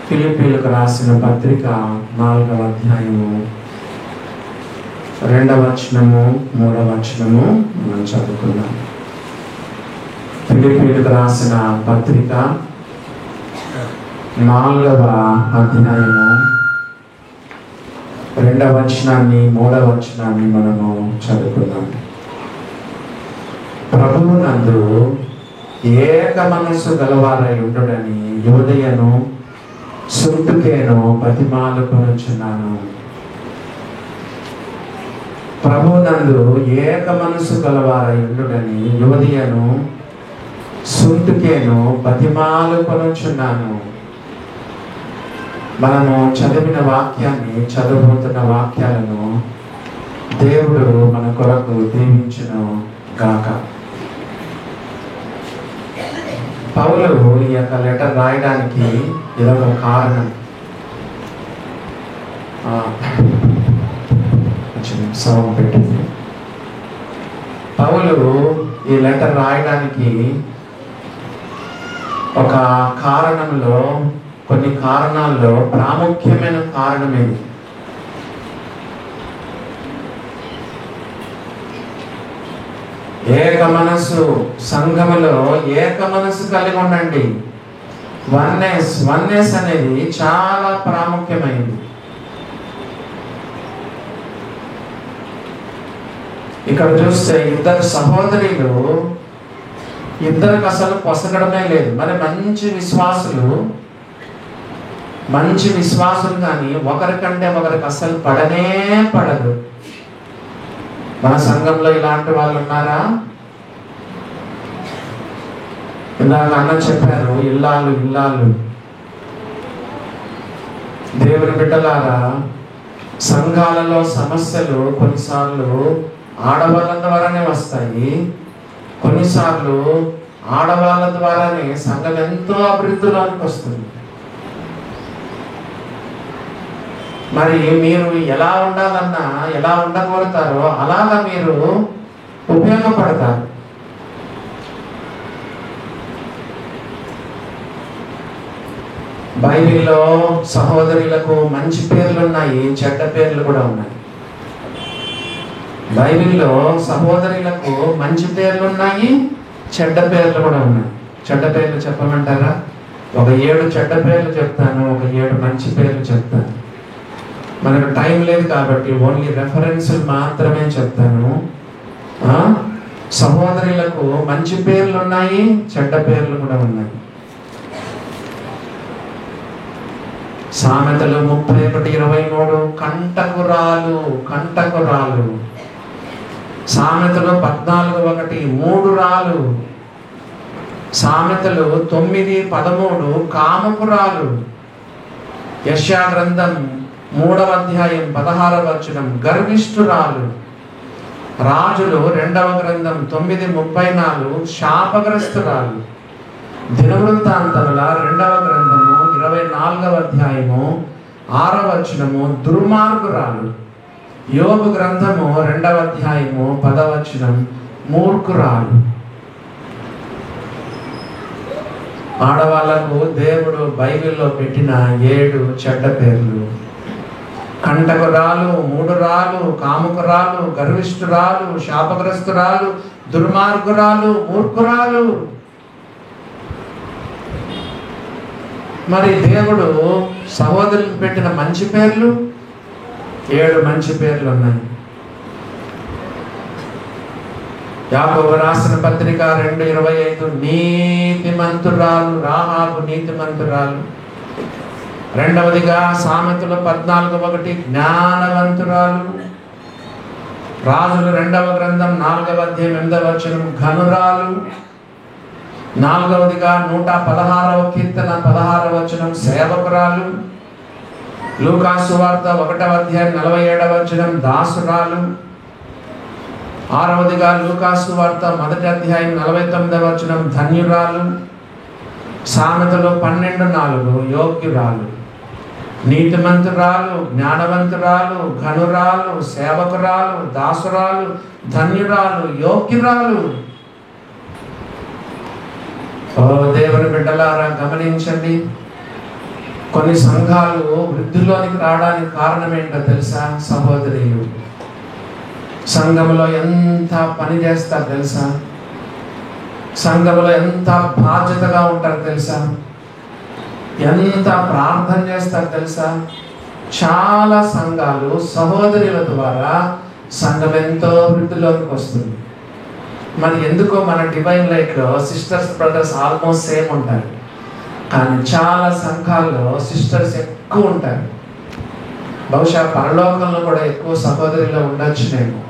ఫిలిప్పీలకు రాసిన పత్రిక 4వ అధ్యాయము 2వ వచనము 3వ వచనము మనం చదువుకుందాం. ఫిలిప్పీలకు రాసిన పత్రిక 4వ అధ్యాయము 2వ వచనాన్ని 3వ వచనాన్ని మనము చదువుకుందాం. ప్రభువునందు ఏక మనస్సు గలవారై ఉండుడని యోదయను సుంటుకేను బతిమాలుకొనుచున్నాను. ప్రభువునందు ఏక మనస్సు గలవారై ఉండుడని యోదయను సుంటుకేను బతిమాలుకొనుచున్నాను. మనము చదివిన వాక్యాన్ని, చదవబోతున్న వాక్యాలను దేవుడు మన కొరకు దీవించును గాక. పౌలు ఈ యొక్క లెటర్ రాయడానికి ఇదొక కారణం. సౌండ్ పెట్టింది. పౌలు ఈ లెటర్ రాయడానికి ఒక కారణంలో, కొన్ని కారణాల్లో ప్రాముఖ్యమైన కారణం ఏంటి? ఏక మనస్సు, సంఘములో ఏక మనస్సు కలిగి ఉండండి. వన్నెస్ అనేది చాలా ప్రాముఖ్యమైనది. ఇక్కడ చూస్తే ఇద్దరు సహోదరులు, ఇద్దరికి అసలు పొసగడమే లేదు. మరి మంచి విశ్వాసులు కానీ ఒకరికంటే ఒకరికి అసలు పడనే పడదు. మన సంఘంలో ఇలాంటి వాళ్ళు ఉన్నారా? ఇందాక అన్న చెప్పారు, ఇల్లాలు దేవుని బిడ్డలారా, సంఘాలలో సమస్యలు కొన్నిసార్లు ఆడవాళ్ళ ద్వారానే వస్తాయి. కొన్నిసార్లు ఆడవాళ్ళ ద్వారానే సంఘం ఎంతో అభివృద్ధిలోనికి వస్తుంది. మరి మీరు ఎలా ఉండాలన్నా, ఎలా ఉండగలుగుతారో అలాగా మీరు ఉపయోగపడతారు. బైబిల్లో సహోదరులకు మంచి పేర్లు ఉన్నాయి, చెడ్డ పేర్లు కూడా ఉన్నాయి. బైబిల్లో సహోదరులకు మంచి పేర్లు ఉన్నాయి, చెడ్డ పేర్లు కూడా ఉన్నాయి. చెడ్డ పేర్లు చెప్పమంటారా? ఒక 7 చెడ్డ పేర్లు చెప్తాను, ఒక 7 మంచి పేర్లు చెప్తాను. మనకు టైం లేదు కాబట్టి ఓన్లీ రెఫరెన్స్లు మాత్రమే చెప్తాను. సహోదరులకు మంచి పేర్లు ఉన్నాయి, చెడ్డ పేర్లు కూడా ఉన్నాయి. సామెతలు 31:23 కంటకురాలు. సామెతలు 14:1 3 రాలు. సామెతలు 9:13 కామకురాలు. యెషయా గ్రంథం 3వ అధ్యాయం 16వ వచనం గర్విష్ఠురాలు. రాజులు 2వ గ్రంథం 9:34 శాపగ్రస్తురాలు. దినవృత్తాంతముల 2వ గ్రంథము 24వ అధ్యాయము 6వ వచనము దుర్మార్గురాలు. యోబు గ్రంథము 2వ అధ్యాయము 10వ వచనం మూర్ఖురాలు. ఆడవాళ్లకు దేవుడు బైబిల్లో పెట్టిన 7 చెడ్డ పేర్లు: కంటకురాలు, 3 రాలు, కాముకురాలు, గర్విష్ఠురాలు, శాపగ్రస్తురాలు, దుర్మార్గురాలు, మూర్ఖురాలు. మరి దేవుడు సహోదరులకు పెట్టిన మంచి పేర్లు 7 మంచి పేర్లు ఉన్నాయి. యాకోబు రాసిన పత్రిక 2:25 నీతిమంతురాలు, రాహాబు నీతిమంతురాలు. రెండవదిగా సామెతలు 14:1 జ్ఞానవంతురాలు. రాజులు 2వ గ్రంథం 4వ అధ్యాయం 8వ వచనం ఘనురాలు. 4వదిగా 116వ కీర్తన 16వ వచనం సేవకురాలు. లూకాసు వార్త 1వ అధ్యాయం 47వ వచనం దాసురాలు. 6వదిగా లూకాసు వార్త 1వ అధ్యాయం 49వ వచనం ధన్యురాలు. సామెతలు 12:4 యోగ్యురాలు. నీతిమంతురాలు, జ్ఞానవంతురాలు, ఘనురాలు, సేవకురాలు, దాసురాలు, ధన్యురాలు, యోగ్యురాలు. ఓ దేవుని బిడ్డలారా గమనించండి, కొన్ని సంఘాలు వృద్ధిలోనికి రావడానికి కారణం ఏంటో తెలుసా సహోదరులు? సంఘంలో ఎంత పని చేస్తారు తెలుసా? సంఘంలో ఎంత బాధ్యతగా ఉంటారు తెలుసా? ఎంత ప్రార్థన చేస్తారు తెలుసా? చాలా సంఘాలు సహోదరుల ద్వారా సంఘం ఎంతో వృద్ధిలోకి వస్తుంది. మరి ఎందుకో మన డివైన్ లైట్లో సిస్టర్స్ బ్రదర్స్ ఆల్మోస్ట్ సేమ్ ఉంటారు, కానీ చాలా సంఘాల్లో సిస్టర్స్ ఎక్కువ ఉంటారు. బహుశా పరలోకంలో కూడా ఎక్కువ సహోదరులు ఉండొచ్చునేమో.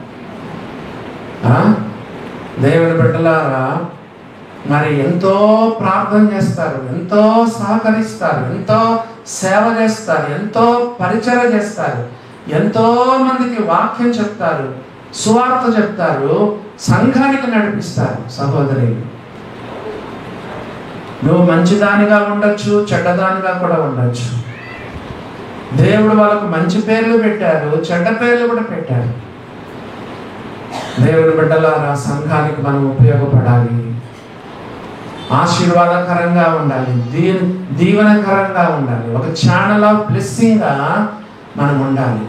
దేవుని బిడ్డలారా, మరి ఎంతో ప్రార్థన చేస్తారు, ఎంతో సహకరిస్తారు, ఎంతో సేవ చేస్తారు, ఎంతో పరిచర్య చేస్తారు, ఎంతో మందికి వాక్యం చెప్తారు, సువార్త చెప్తారు, సంఘానికి నడిపిస్తారు. సహోదరి, నువ్వు మంచిదానిగా ఉండొచ్చు, చెడ్డదానిగా కూడా ఉండొచ్చు. దేవుడు వాళ్ళకు మంచి పేర్లు పెట్టారు, చెడ్డ పేర్లు కూడా పెట్టారు. దేవుని బిడ్డలారా, సంఘానికి మనం ఉపయోగపడాలి, ఆశీర్వాదకరంగా ఉండాలి, దీవెనకరంగా ఉండాలి, ఒక ఛానల్ ఆఫ్ బ్లెస్సింగ్గా మనం ఉండాలి.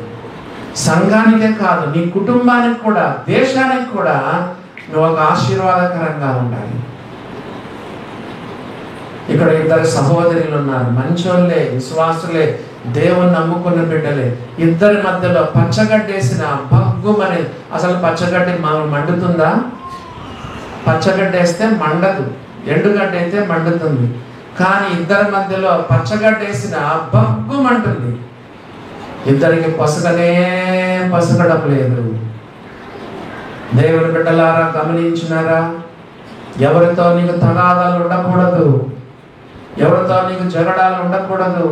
సంఘానికే కాదు, నీ కుటుంబానికి కూడా, దేశానికి కూడా నువ్వు ఒక ఆశీర్వాదకరంగా ఉండాలి. ఇక్కడ ఇద్దరు సహోదరులు ఉన్నారు, మంచోళ్ళే, విశ్వాసులే, దేవుని నమ్ముకున్న బిడ్డలే. ఇద్దరి మధ్యలో పచ్చగడ్డేసిన భగ్గుమని, అసలు పచ్చగడ్డి మండుతుందా? పచ్చగడ్డ వేస్తే మండదు, ఎండుగడ్డ అయితే మండుతుంది. కానీ ఇద్దరి మధ్యలో పచ్చగడ్డ వేసిన భగ్గుమంటుంది. ఇద్దరికి పసగడం లేదు. దేవుని బిడ్డలారా, గమనించినారా? ఎవరితో నీకు తగాదాలు ఉండకూడదు, ఎవరితో నీకు జగడాలు ఉండకూడదు,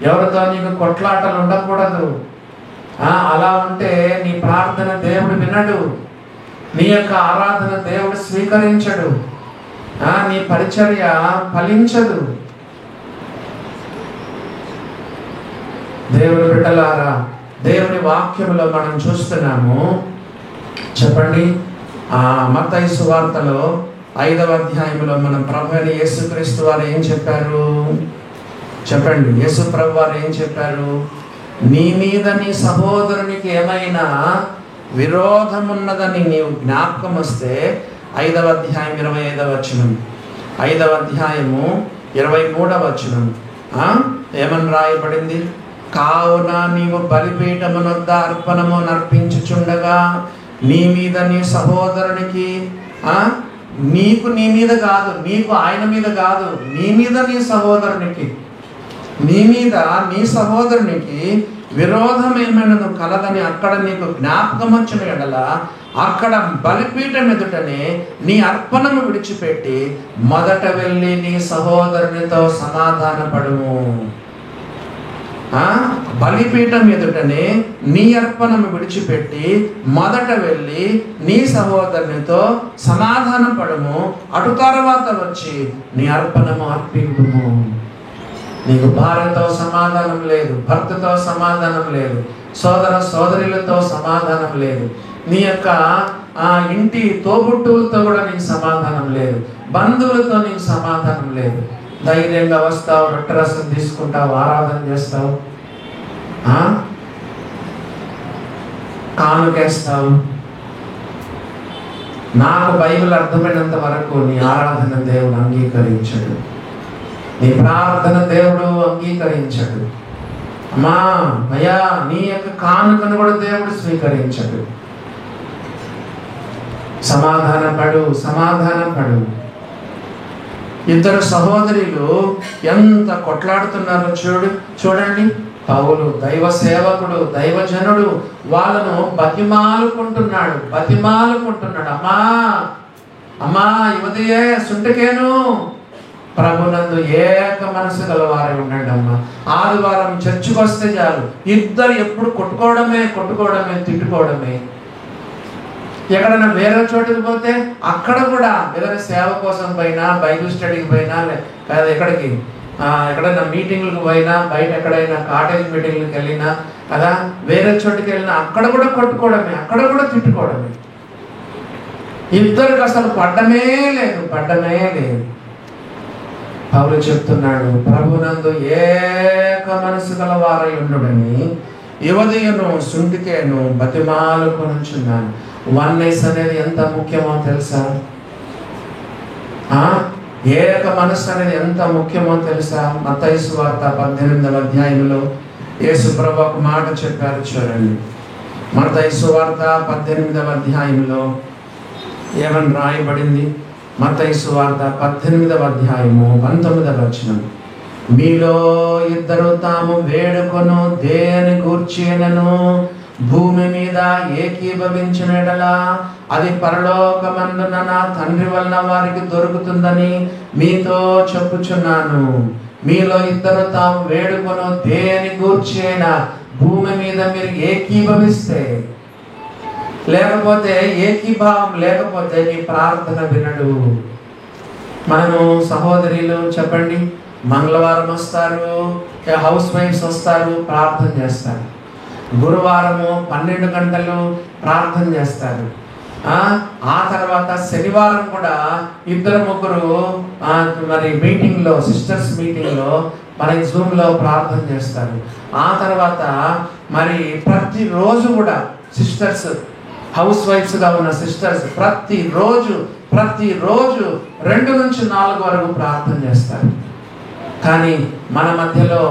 ఎవరితో నీకు కొట్లాటలు ఉండకూడదు. అలా ఉంటే నీ ప్రార్థన దేవుడు వినడు, నీ యొక్క ఆరాధన దేవుడు స్వీకరించడు, నీ పరిచర్య ఫలించదు. దేవుని బిడ్డలారా, దేవుని వాక్యంలో మనం చూస్తున్నాము. చెప్పండి, మత్తయి సువార్తలో 5వ అధ్యాయంలో మనం ప్రభువైన యేసుక్రీస్తు వారు ఏం చెప్పారు? చెప్పండి, యేసు ప్రభు వారు ఏం చెప్పారు? నీ మీద నీ సహోదరునికి ఏమైనా విరోధం ఉన్నదని నీవు జ్ఞాపకం వస్తే, 5వ అధ్యాయం 25వ వచనం, 5వ అధ్యాయము 23వ వచనం ఏమని రాయబడింది? కావున నీవు బలిపీఠమునొద్ద అర్పణము నర్పించుచుండగా నీ మీద నీ సహోదరునికి, నీకు నీ మీద కాదు, నీకు ఆయన మీద కాదు, నీ మీద నీ సహోదరునికి, నీ మీద నీ సహోదరునికి విరోధం ఏమైనా కలదని అక్కడ నీకు జ్ఞాపకం వచ్చిన ఎడల, అక్కడ బలిపీఠం ఎదుటనే నీ అర్పణము విడిచిపెట్టి మొదట వెళ్ళి నీ సహోదరునితో సమాధానపడుము. బలిపీఠం ఎదుటనే నీ అర్పణము విడిచిపెట్టి మొదట వెళ్ళి నీ సహోదరునితో సమాధానం పడము, అటు తర్వాత వచ్చి నీ అర్పణము అర్పింపుము. నీకు భార్యతో సమాధానం లేదు, భర్తతో సమాధానం లేదు, సోదర సోదరులతో సమాధానం లేదు, నీ యొక్క ఇంటి తోబుట్టువులతో కూడా నీకు సమాధానం లేదు, బంధువులతో నీకు సమాధానం లేదు. ధైర్యంగా వస్తావు, రొట్టెరసం తీసుకుంటావు, ఆరాధన చేస్తావు, కానుకేస్తావు. నాకు బైబిల్ అర్థమైనంత వరకు నీ ఆరాధన దేవుడు అంగీకరించడు, నీ ప్రార్థన దేవుడు అంగీకరించడు. అమ్మా అయ్యా, నీ యొక్క కానుకను కూడా దేవుడు స్వీకరించడు. సమాధానపడు. ఇద్దరు సహోదరులు ఎంత కొట్లాడుతున్నారో చూడండి. పౌలు దైవ సేవకుడు, దైవజనుడు, వాళ్ళను బతిమాలుకుంటున్నాడు. అమ్మా యువతియే సుంటకేను, ప్రభునందు ఏక మనసు గలవారే ఉండండి అమ్మా. ఆదివారం చర్చికి వస్తే చాలు, ఇద్దరు ఎప్పుడు కొట్టుకోవడమే, తిట్టుకోవడమే. ఎక్కడైనా వేరే చోటుకి పోతే అక్కడ కూడా ఏదైనా సేవ కోసం పోయినా, బైబిల్ స్టడీకి పోయినా, లేదా ఎక్కడైనా మీటింగ్లకు పోయినా, బయట ఎక్కడైనా కాటేజ్ మీటింగ్లకు వెళ్ళినా కదా, వేరే చోటుకి వెళ్ళినా అక్కడ కూడా కొట్టుకోవడమే, అక్కడ కూడా తిట్టుకోవడమే. ఇద్దరికి అసలు పడ్డమే లేదు. పౌలు చెప్తున్నాడు, ప్రభునందు ఏక మనసు గల వారై ఉండుడని యువదీయును సుంటికేను బతిమాలుకొనుచున్నాను. వన్నెస్ అనేది ఎంత ముఖ్యమో తెలుసా? ఏక మనస్సు అనేది ఎంత ముఖ్యమో తెలుసా? మత్తయి సువార్త 18వ అధ్యాయంలో యేసు ప్రభు ఒక మాట చెప్పారు, చూడండి. మత్తయి సువార్త 18వ అధ్యాయంలో ఏమని రాయబడింది? మత్తయి సువార్త 18వ అధ్యాయము 19వ వచనం. మీలో ఇద్దరు తాము వేడుకొను దేని గూర్చినను భూమి మీద ఏకీభవించినడలా అది పరలోకమందున నా తండ్రి వలన వారికి దొరుకుతుందని మీతో చెప్పుచున్నాను. మీలో ఇద్దరు తాము వేడుకొను దేని గూర్చి అయినా భూమి మీద మీరు ఏకీభవిస్తే, లేకపోతే ఏకీభావం లేకపోతే మీ ప్రార్థన వినడు. మనము సహోదరులు చెప్పండి, మంగళవారం వస్తారు, హౌస్ వైఫ్స్ వస్తారు, ప్రార్థన చేస్తారు. గురువారము 12 గంటలు ప్రార్థన చేస్తారు. ఆ తర్వాత శనివారం కూడా 2-3 మరి మీటింగ్లో, సిస్టర్స్ మీటింగ్లో మరి జూమ్లో ప్రార్థన చేస్తారు. ఆ తర్వాత మరి ప్రతిరోజు కూడా సిస్టర్స్, హౌస్ వైఫ్స్గా ఉన్న సిస్టర్స్ ప్రతిరోజు 2 నుంచి 4 వరకు ప్రార్థన చేస్తారు. కానీ మన మధ్యలో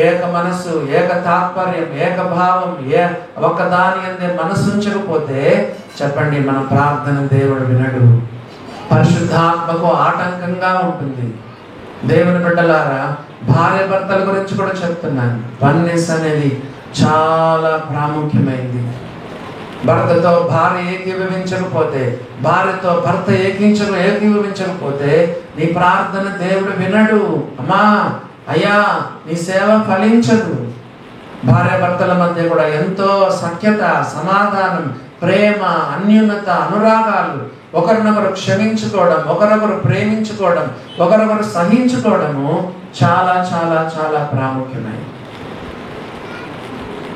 ఏక మనసు, ఏక తాత్పర్యం, ఏక భావం, ఒకదాని అందే మనసు ఉంచకపోతే చెప్పండి, మన ప్రార్థన దేవుడు వినడు. పరిశుద్ధాత్మకు ఆటంకంగా ఉంటుంది. దేవుని బిడ్డలారా, భార్య భర్తల గురించి కూడా చెప్తున్నాను. వన్నెస్ అనేది చాలా ప్రాముఖ్యమైంది. భర్తతో భార్య ఏకీభవించకపోతే, భార్యతో భర్త ఏకీభవించకపోతే నీ ప్రార్థన దేవుడు వినడు. అమ్మా, అయ్యా, నీ సేవ ఫలించదు. భార్య భర్తల మధ్య కూడా ఎంతో సఖ్యత, సమాధానం, ప్రేమ, అన్యోన్యత, అనురాగాలు, ఒకరినొకరు క్షమించుకోవడం, ఒకరొకరు ప్రేమించుకోవడం, ఒకరొకరు సహించుకోవడము చాలా చాలా చాలా ప్రాముఖ్యమైనది.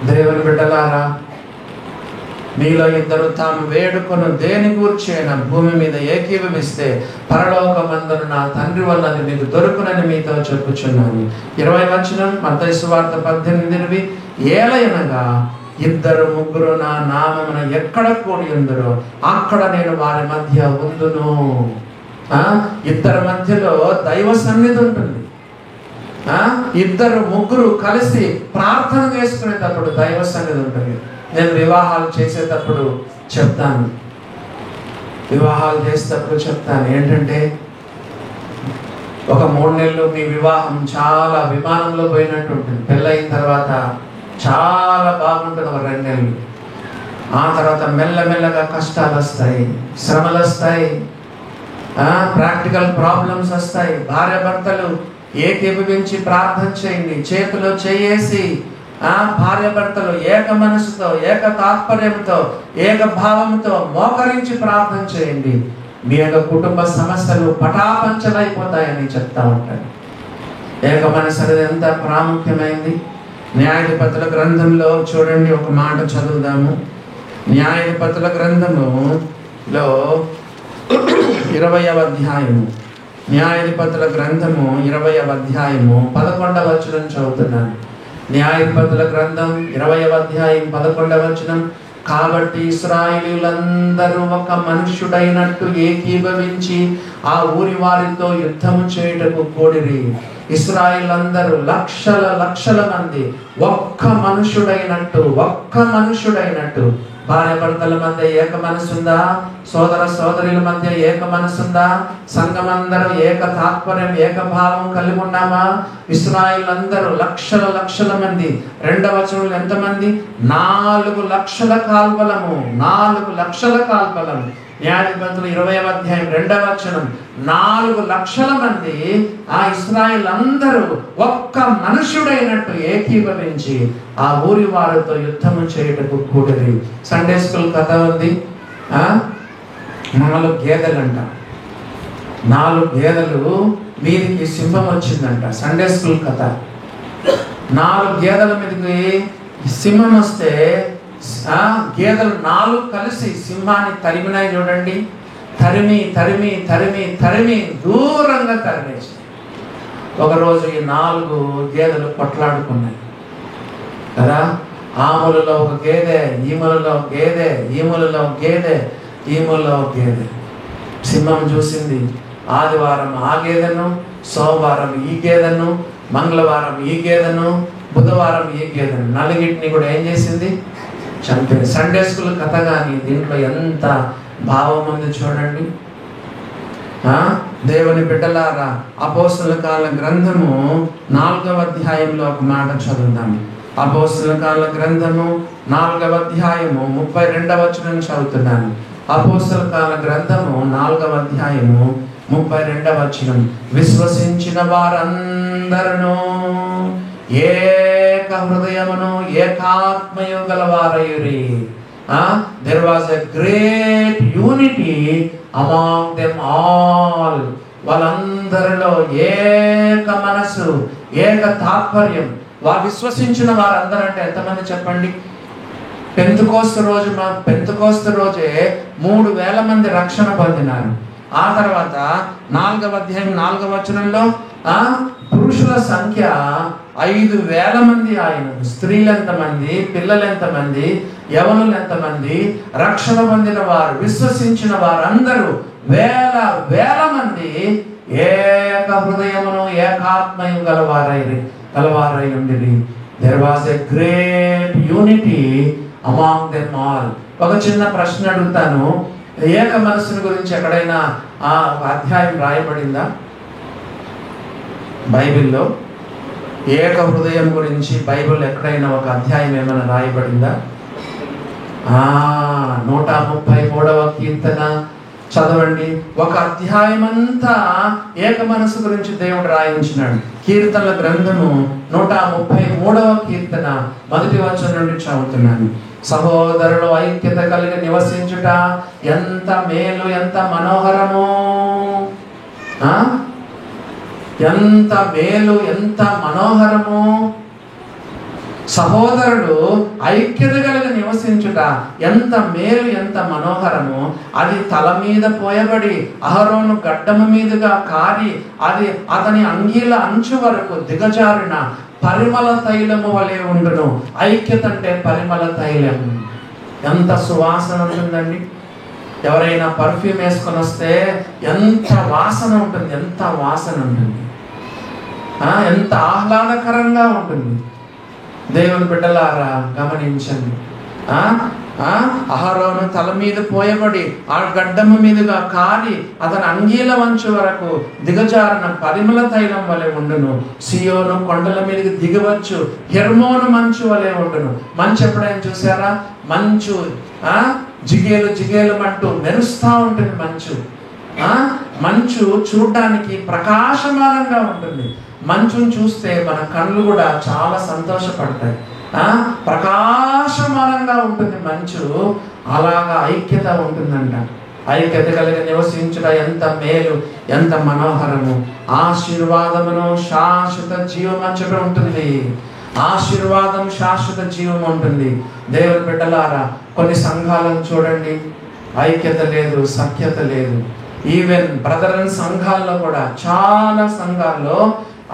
దేవుని బిడ్డలారా, మీలో ఇద్దరు తాము వేడుకొను దేని గూర్చి అయినా భూమి మీద ఏకీభవిస్తే పరలోకమందున నా తండ్రి వల్ల అది మీకు దొరుకునని మీతో చెప్పుచున్నాను. 20వ వచనం మత్తయి సువార్త 18:8. ఏలయనగా 2-3 నా నామమున ఎక్కడ కూడి ఉందరో అక్కడ నేను వారి మధ్య ఉందును. ఇద్దరి మధ్యలో దైవ సన్నిధి ఉంటుంది. 2-3 కలిసి ప్రార్థన చేసుకునేటప్పుడు దైవ సన్నిధి ఉంటుంది. నేను వివాహాలు చేసేటప్పుడు చెప్తాను, ఏంటంటే ఒక 3 నెలలు మీ వివాహం చాలా విమానంలో పోయినట్టు ఉంటుంది. పెళ్ళయిన తర్వాత చాలా బాగుంటుంది ఒక 2 నెలలు. ఆ తర్వాత మెల్లమెల్లగా కష్టాలు వస్తాయి, శ్రమలు వస్తాయి, ప్రాక్టికల్ ప్రాబ్లమ్స్ వస్తాయి. భార్య భర్తలు ఏకీభవించి ప్రార్థన చేయండి. చేతిలో చేయేసి భార్య భర్తలు ఏక మనసుతో, ఏక తాత్పర్యంతో, ఏక భావంతో మోకరించి ప్రార్థన చేయండి. మీ యొక్క కుటుంబ సమస్యలు పటాపంచలైపోతాయని చెప్తా ఉంటాను. ఏక మనసు అనేది ఎంత ప్రాముఖ్యమైంది. న్యాయాధిపతుల గ్రంథంలో చూడండి, ఒక మాట చదువుదాము. న్యాయాధిపతుల గ్రంథములో 20వ అధ్యాయము, న్యాయాధిపతుల గ్రంథము 20వ అధ్యాయము 11వ వచనం చదువుతున్నాను. న్యాయాధిపతుల గ్రంథం 20వ అధ్యాయం 11వ వచనం. కాబట్టి ఇశ్రాయేలీయులందరూ ఒక మనుష్యుడైనట్టు ఏకీభవించి ఆ ఊరి వారితో యుద్ధము చేయుటకు కూడిరి. ఇశ్రాయేలీయులందరూ లక్షల మంది ఒక్క మనుష్యుడైనట్టు. భార్య భర్తల మధ్య ఏక మనసుందా? సోదర సోదరుల మధ్య ఏక మనసుందా? సంఘమందరూ ఏక తాత్పర్యం, ఏక భావం కలిగి ఉన్నామా? ఇశ్రాయేలీయులందరూ లక్షల మంది. 2వ వచనంలో ఎంతమంది? 4 లక్షల కాల్బలము. 4 లక్షల కాల్బలము. న్యాయాధిపతులు 20వ అధ్యాయం 2వ వచనం. 4 లక్షల మంది ఆ ఇశ్రాయేలీయులందరూ ఒక్క మనుష్యుడైనట్టు ఏకీభవించి ఆ ఊరి వారితో యుద్ధము చేయుటకు కూడిరి. సండే స్కూల్ కథ ఉంది. 4 గేదెలంట. 4 గేదెలు మీదికి సింహం వచ్చిందంట. సండే స్కూల్ కథ. 4 గేదెల మీదకి సింహం వస్తే గేదెలు 4 కలిసి సింహాన్ని తరిమినాయి. చూడండి, తరిమి దూరంగా తరిమేసి ఒకరోజు ఈ 4 గేదెలు కొట్లాడుకున్నాయి కదా. ఆములలో ఒక గేదె, ఈములలో ఒక గేదె, ఈములలో ఒక గేదె, ఈములలో ఒక గేదె. సింహం చూసింది ఆదివారం ఆ గేదెను, సోమవారం ఈ గేదెను, మంగళవారం ఈ గేదెను, బుధవారం ఈ గేదెను, 4టిని కూడా ఏం చేసింది? చంపేది. సండే స్కూల్ కథ కానీ దీంట్లో ఎంత భావం ఉంది చూడండి. దేవుని బిడ్డలారా, అపోస్తలుల కాల గ్రంథము 4వ అధ్యాయంలో ఒక మాట చదువుతాము. అపోస్తలుల కాల గ్రంథము 4వ అధ్యాయము 32వ వచనం చదువుతున్నాను. అపోస్తలుల కాల గ్రంథము 4వ అధ్యాయము 32వ వచనం. విశ్వసించిన వారందరూ ఏక హృదయమును ఏకాత్మయు గలవారయురి. There was a great unity among them all. వాళ్ళందరిలో ఏక మనసు, ఏక తాత్పర్యం. వారు విశ్వసించిన వారందరూ అంటే ఎంతమంది చెప్పండి? పెంతెకోస్తు రోజే 3,000 మంది రక్షణ పొందినారు. ఆ తర్వాత 4వ అధ్యాయం 4వ వచనంలో పురుషుల సంఖ్య 5,000 మంది ఆయన. స్త్రీలు ఎంతమంది, పిల్లలు ఎంతమంది, యవనులు ఎంతమంది, రక్షణ పొందిన వారు, విశ్వసించిన వారు అందరూ వేల మంది ఏక హృదయమును ఏకాత్మయం గలవారై ఉండిరి. There was a great unity among them all. ఒక చిన్న ప్రశ్న అడుగుతాను. ఏక మనసుని గురించి ఎక్కడైనా ఒక అధ్యాయం రాయబడిందా బైబిల్లో? ఏక హృదయం గురించి బైబిల్ ఎక్కడైనా ఒక అధ్యాయం ఏమైనా రాయబడిందా? 133వ కీర్తన చదవండి. ఒక అధ్యాయం అంతా ఏక మనసు గురించి దేవుడు రాయించినాడు. కీర్తనల గ్రంథము 133వ కీర్తన 1వ వచనం నుండి చదువుతున్నాను. సహోదరులు ఐక్యత కలిగి నివసించుట ఎంత మేలు, ఎంత మనోహరము. ఎంత మేలు, ఎంత మనోహరము. సహోదరుడు ఐక్యత కలిగి నివసించుట ఎంత మేలు, ఎంత మనోహరము. అది తల మీద పోయబడి అహరోను గడ్డము మీదుగా కారి అది అతని అంగీల అంచు వరకు దిగజారిన పరిమళ తైలము వలె ఉండును. ఐక్యత అంటే పరిమళ తైలం. ఎంత సువాసన ఉంటుందండి. ఎవరైనా పర్ఫ్యూమ్ వేసుకొని వస్తే ఎంత వాసన ఉంటుంది, ఎంత వాసన ఉంటుంది, ఎంత ఆహ్లాదకరంగా ఉంటుంది. దేవుని బిడ్డలారా గమనించండి. అహరోను తల మీద పోయబడి ఆ గడ్డము మీదుగా కాలి అతని అంగీల వంచు వరకు దిగజారిన పరిమళ తైలం వలె ఉండును. సియోను కొండల మీదకి దిగవచ్చు, హెర్మోను మంచు వలె ఉండును. మంచు ఎప్పుడైనా చూసారా? మంచు జిగేలు అంటూ మెరుస్తూ ఉంటుంది మంచు. మంచు చూడడానికి ప్రకాశమానంగా ఉంటుంది. మంచును చూస్తే మన కళ్ళు కూడా చాలా సంతోషపడతాయి. ప్రకాశమానంగా ఉంటుంది మంచు. అలాగా ఐక్యత ఉంటుందంట. ఐక్యత కలిగి నివసించుట ఎంత మేలు, ఎంత మనోహరము. ఆశీర్వాదమును శాశ్వత జీవం అంచట ఉంటుంది. ఆశీర్వాదం శాశ్వత జీవం ఉంటుంది. దేవుని బిడ్డలారా, కొన్ని సంఘాలను చూడండి, ఐక్యత లేదు, సఖ్యత లేదు. ఈవెన్ బ్రదర్ అండ్ సంఘాల్లో కూడా చాలా సంఘాల్లో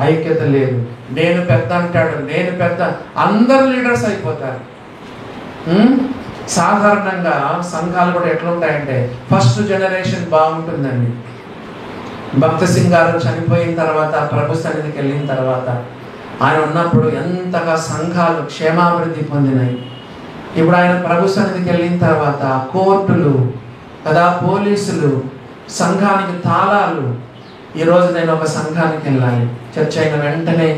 ఐక్యత లేదు. నేను పెద్ద అంటాడు, నేను పెద్ద, అందరు లీడర్స్ అయిపోతారు. సాధారణంగా సంఘాలు కూడా ఎట్లుంటాయంటే ఫస్ట్ జనరేషన్ బాగుంటుందండి. భక్త సింగ్ గారు చనిపోయిన తర్వాత, ప్రభు సన్నిధికి వెళ్ళిన తర్వాత ఆయన ఉన్నప్పుడు ఎంతగా సంఘాలు క్షేమాభివృద్ధి పొందినాయి. ఇప్పుడు ఆయన ప్రభు సన్నిధికి వెళ్ళిన తర్వాత కోర్టులు కదా, పోలీసులు, సంఘానికి తాళాలు. ఈరోజు నేను ఒక సంఘానికి వెళ్ళాలి, చర్చ అయిన వెంటనే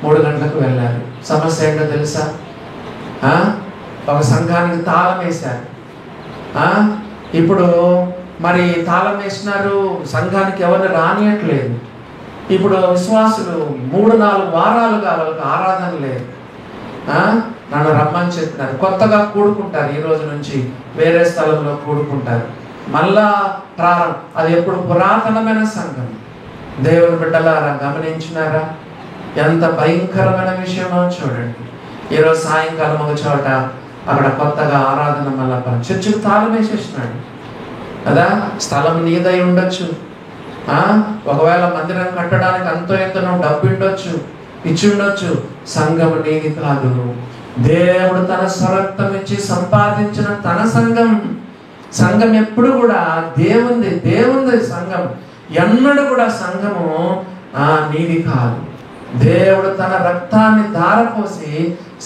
3 గంటలకు వెళ్ళాలి. సమస్య ఏంటో తెలుసా? ఒక సంఘానికి తాళం వేశారు. ఇప్పుడు మరి తాళం వేసినారు, సంఘానికి ఎవరిని రానియట్లేదు. ఇప్పుడు విశ్వాసులు 3-4 వారాలుగా వాళ్ళకి ఆరాధన లేదు. నన్ను రమ్మని చెప్పినారు. కొత్తగా కూడుకుంటారు, ఈ రోజు నుంచి వేరే స్థలంలో కూడుకుంటారు. మళ్ళా ప్రారంభం. అది ఎప్పుడు పురాతనమైన సంఘం. దేవుని బిడ్డలారా గమనించినారా? ఎంత భయంకరమైన విషయమో చూడండి. ఈరోజు సాయంకాలం ఒక చోట అక్కడ కొత్తగా ఆరాధన మళ్ళా చర్చికి తాళం వేసేసినాడు కదా. స్థలం నీదై ఉండొచ్చు, ఒకవేళ మందిరం కట్టడానికి అంతో ఎంతో డబ్బు ఇచ్చి ఉండొచ్చు. సంఘం నీది కాదు. దేవుడు తన స్వరక్తం ఇచ్చి సంపాదించిన తన సంఘం. సంఘం ఎప్పుడు కూడా దేవుంది సంఘం. ఎన్నడూ కూడా సంఘము నీది కాదు. దేవుడు తన రక్తాన్ని ధారపోసి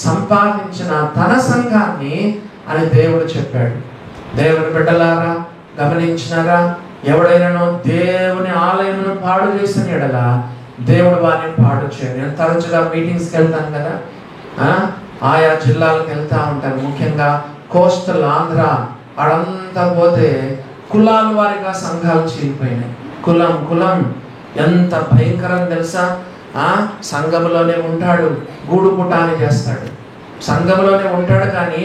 సంపాదించిన తన సంఘాన్ని అని దేవుడు చెప్పాడు. దేవుని బిడ్డలారా, గమనించినారా? ఎవడైనా దేవుని ఆలయమును పాడు చేసిన ఎడల దేవుడు వారిని పాడు చేయడు. నేను తరచుగా మీటింగ్స్కి వెళ్తాను కదా, ఆయా జిల్లాలకు వెళ్తూ ఉంటాను. ముఖ్యంగా కోస్టల్ ఆంధ్ర అడంతా పోతే కులాల వారిగా సంఘాలు చీలిపోయినాయి. కులం ఎంత భయంకరం తెలుసా? సంఘంలోనే ఉంటాడు, గూడు పుటాన్ని చేస్తాడు. సంఘంలోనే ఉంటాడు కానీ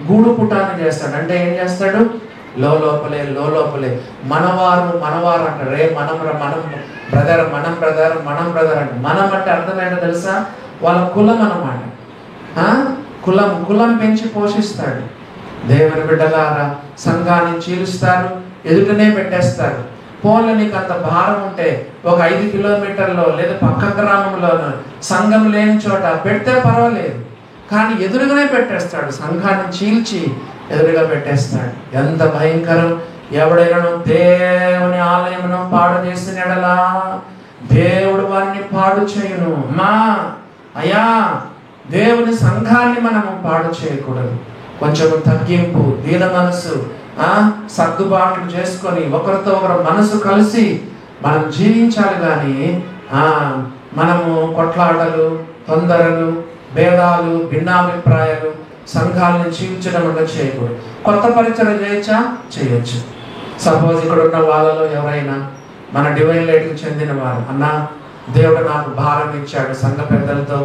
గూడు పుటాన్ని చేస్తాడు. అంటే ఏం చేస్తాడు? లోపలే మనవారు అంటారు. మనం బ్రదర్ అంటే మనం అంటే అర్థమైనా తెలుసా? వాళ్ళ కులం అన్నమాట. కులం పెంచి పోషిస్తాడు. దేవుని బిడ్డలారా, సంఘాన్ని చీలుస్తారు, ఎదుటనే పెట్టేస్తారు. పోన్లో నీకు అంత భారం ఉంటే ఒక 5 కిలోమీటర్లో లేదా పక్క గ్రామంలోనో సంఘం లేని చోట పెడితే పర్వాలేదు, కానీ ఎదురుగానే పెట్టేస్తాడు. సంఘాన్ని చీల్చి ఎదురుగా పెట్టేస్తాడు. ఎంత భయంకరం! ఎవడైనా దేవుని ఆలయమును పాడు చేసిన ఎడలా దేవుడు వారిని పాడు చేయును. అయ్యా, దేవుని సంఘాన్ని మనము పాడు చేయకూడదు. కొంచెం తగ్గింపు, దీన మనసు, సర్దుబాట్లు చేసుకొని ఒకరితో ఒకరు మనసు కలిసి మనం జీవించాలి. కానీ మనము కొట్లాటలు, తొందరలు, భేదాలు, భిన్నాభిప్రాయాలు, సంఘాలను చీల్చడం అంటే చేయకూడదు. కొత్త పరిచయం చేయొచ్చు. సపోజ్ ఇక్కడ ఉన్న వాళ్ళలో ఎవరైనా మన డివైన్ లైట్కి చెందిన వారు, అన్నా దేవుడు నాకు భారం ఇచ్చాడు, సంఘ పెద్దలతో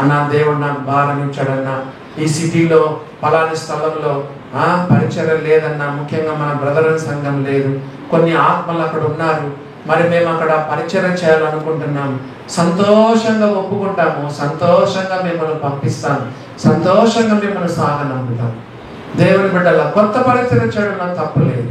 అన్నా దేవుడు నాకు భారం ఇచ్చాడన్నా, ఈ సిటీలో పలాని స్థలంలో పరిచయం లేదన్నా, ముఖ్యంగా మన బ్రదర్ సంఘం లేదు, కొన్ని ఆత్మలు అక్కడ ఉన్నారు, మరి మేము అక్కడ పరిచయం చేయాలనుకుంటున్నాము, సంతోషంగా ఒప్పుకుంటాము, సంతోషంగా మిమ్మల్ని పంపిస్తాము, సంతోషంగా మిమ్మల్ని సాగనంపుతాము. దేవుని బిడ్డల కొత్త పరిచయం చేయడం తప్పులేదు.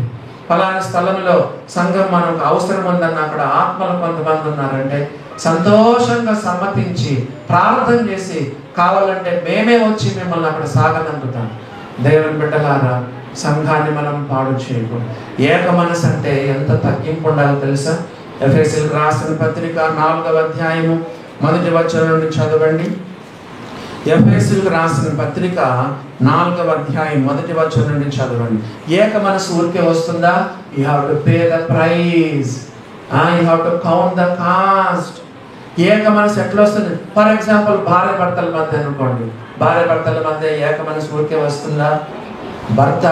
ఫలానా స్థలంలో సంఘం మనకు అవసరం ఉందన్న అక్కడ ఆత్మలు కొంతమంది ఉన్నారంటే సంతోషంగా సమ్మతించి ప్రార్థన చేసి కావాలంటే మేమే వచ్చి మిమ్మల్ని అక్కడ సాగనంపుతాం. దేవుని బిడ్డలారా, సంఘాన్ని మనం పాడు చేయకూడదు. ఏక మనసు అంటే ఎంత తగ్గింపు ఉండాలో తెలుసా? ఎఫెసీయులకు రాసిన పత్రిక 4వ అధ్యాయము 1వ వచనం నుండి చదవండి. ఎఫెసీయులకు రాసిన పత్రిక 4వ అధ్యాయం 1వ వచనం నుండి చదవండి. ఏక మనసు ఊరికే వస్తుందా? You have to pay the price, you have to count the cost. ఏక మనసు ఎట్లా వస్తుంది? ఫర్ ఎగ్జాంపుల్ భార్య భర్తల మధ్య అనుకోండి, భార్య భర్తల మధ్య ఏక మనసు ఊరికే వస్తుందా? భర్త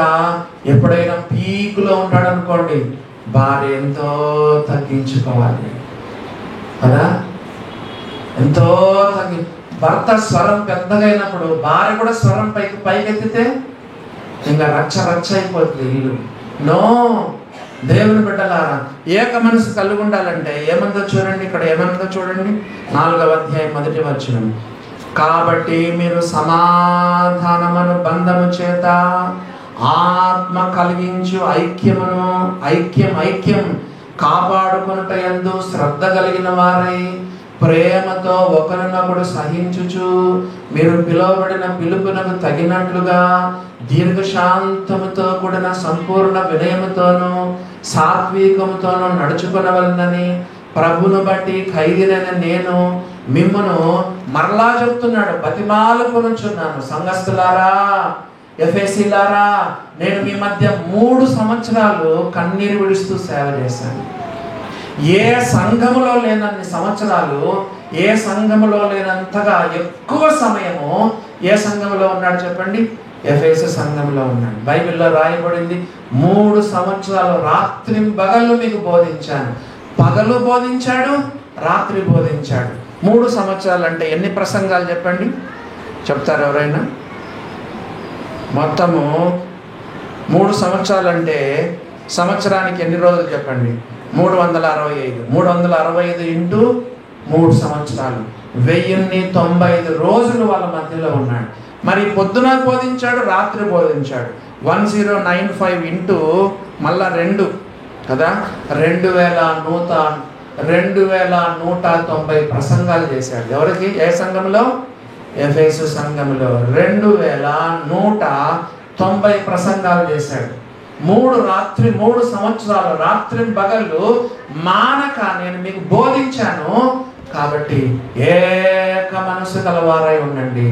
ఎప్పుడైనా పీకులో ఉంటాడు అనుకోండి, భార్య ఎంతో తగ్గించుకోవాలి కదా, ఎంతో భర్త స్వరం పెద్దగా అయినప్పుడు భార్య కూడా స్వరం పైకెత్తితే ఇంకా రచ్చ అయిపోతుంది ఇల్లు. నో, దేవుని బిడ్డలారా, ఏక మనసు కలిగి ఉండాలంటే ఏమందో చూడండి, ఇక్కడ ఏమందో చూడండి, 4వ అధ్యాయం 1వ వచనం. కాబట్టి మీరు సమాధానమును బంధము చేత ఆత్మ కలిగించు ఐక్యం కాపాడుకొనుట యందు శ్రద్ధ కలిగిన వారై ప్రేమతో ఒకరినొకడు సహించుచు మీరు పిలువబడిన పిలుపునకు తగినట్లుగా దీర్ఘశాంతముతో కూడిన సంపూర్ణ వినయముతోనూ సాత్వికముతోనూ నడుచుకొనవలనని ప్రభును బట్టి ఖైదీనైన నేను మిమ్మును మరలా చెప్తున్నాడు, బతిమాలుకొనుచున్నాను. సంఘస్థులారా, ఎఫెసీలారా, నేను మీ మధ్య 3 సంవత్సరాలు కన్నీరు విడుస్తూ సేవ చేశాను. ఏ సంఘములో లేనన్ని సంవత్సరాలు, ఏ సంఘములో లేనంతగా ఎక్కువ సమయము ఏ సంఘములో ఉన్నాడు చెప్పండి? ఎఫెసు సంఘంలో ఉన్నాడు. బైబిల్లో రాయబడింది, 3 సంవత్సరాలు రాత్రి పగలు మీకు బోధించాను. పగలు బోధించాడు, రాత్రి బోధించాడు. 3 సంవత్సరాలు అంటే ఎన్ని ప్రసంగాలు చెప్పండి? చెప్తారు ఎవరైనా? మొత్తము 3 సంవత్సరాలు అంటే సంవత్సరానికి ఎన్ని రోజులు చెప్పండి? 365. 365 ఇంటూ 3 సంవత్సరాలు, 1095 రోజులు వాళ్ళ మధ్యలో ఉన్నాడు. మరి పొద్దున బోధించాడు, రాత్రి బోధించాడు. 1095 ఇంటూ మళ్ళా 2 కదా, 2195 2190 ప్రసంగాలు చేశాడు. ఎవరికి? ఏ సంఘంలో? ఎఫెసు సంఘంలో 2190 ప్రసంగాలు చేశాడు. 3 సంవత్సరాలు రాత్రి పగళ్ళు మానక నేను మీకు బోధించాను. కాబట్టి ఏక మనసు గలవారై ఉండండి,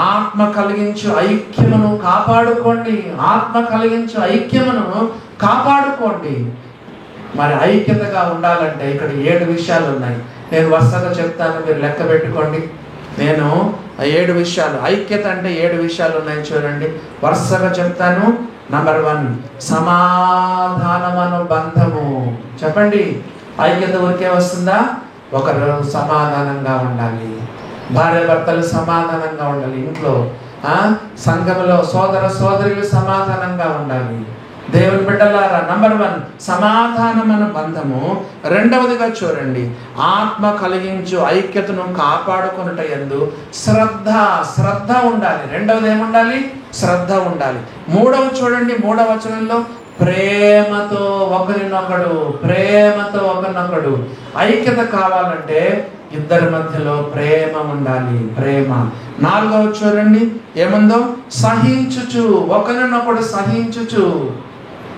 ఆత్మ కలిగించు ఐక్యమును కాపాడుకోండి, ఆత్మ కలిగించు ఐక్యమును కాపాడుకోండి. మరి ఐక్యతగా ఉండాలంటే ఇక్కడ 7 విషయాలు ఉన్నాయి. నేను వరుసగా చెప్తాను, మీరు లెక్క పెట్టుకోండి. నేను 7 విషయాలు, ఐక్యత అంటే 7 విషయాలు ఉన్నాయి చూడండి, వరుసగా చెప్తాను. నంబర్ 1 సమాధానమను బంధము. చెప్పండి, ఐక్యత ఊరికే వస్తుందా? ఒకరు సమాధానంగా ఉండాలి, భార్య భర్తలు సమాధానంగా ఉండాలి, ఇంట్లో సంఘములో సోదర సోదరులు సమాధానంగా ఉండాలి. దేవుని బిడ్డలారా, నంబర్ 1 సమాధానమను బంధము. రెండవదిగా చూడండి, ఆత్మ కలిగించు ఐక్యతను కాపాడుకొనుట యందు శ్రద్ధ ఉండాలి. రెండవది ఏముండాలి? శ్రద్ధ ఉండాలి. మూడవది చూడండి, 3వ వచనంలో ప్రేమతో ఒకరినొకడు. ఐక్యత కావాలంటే ఇద్దరి మధ్యలో ప్రేమ ఉండాలి, ప్రేమ. 4వది చూడండి ఏముందో? సహించుచు, ఒకరినొకడు సహించుచు.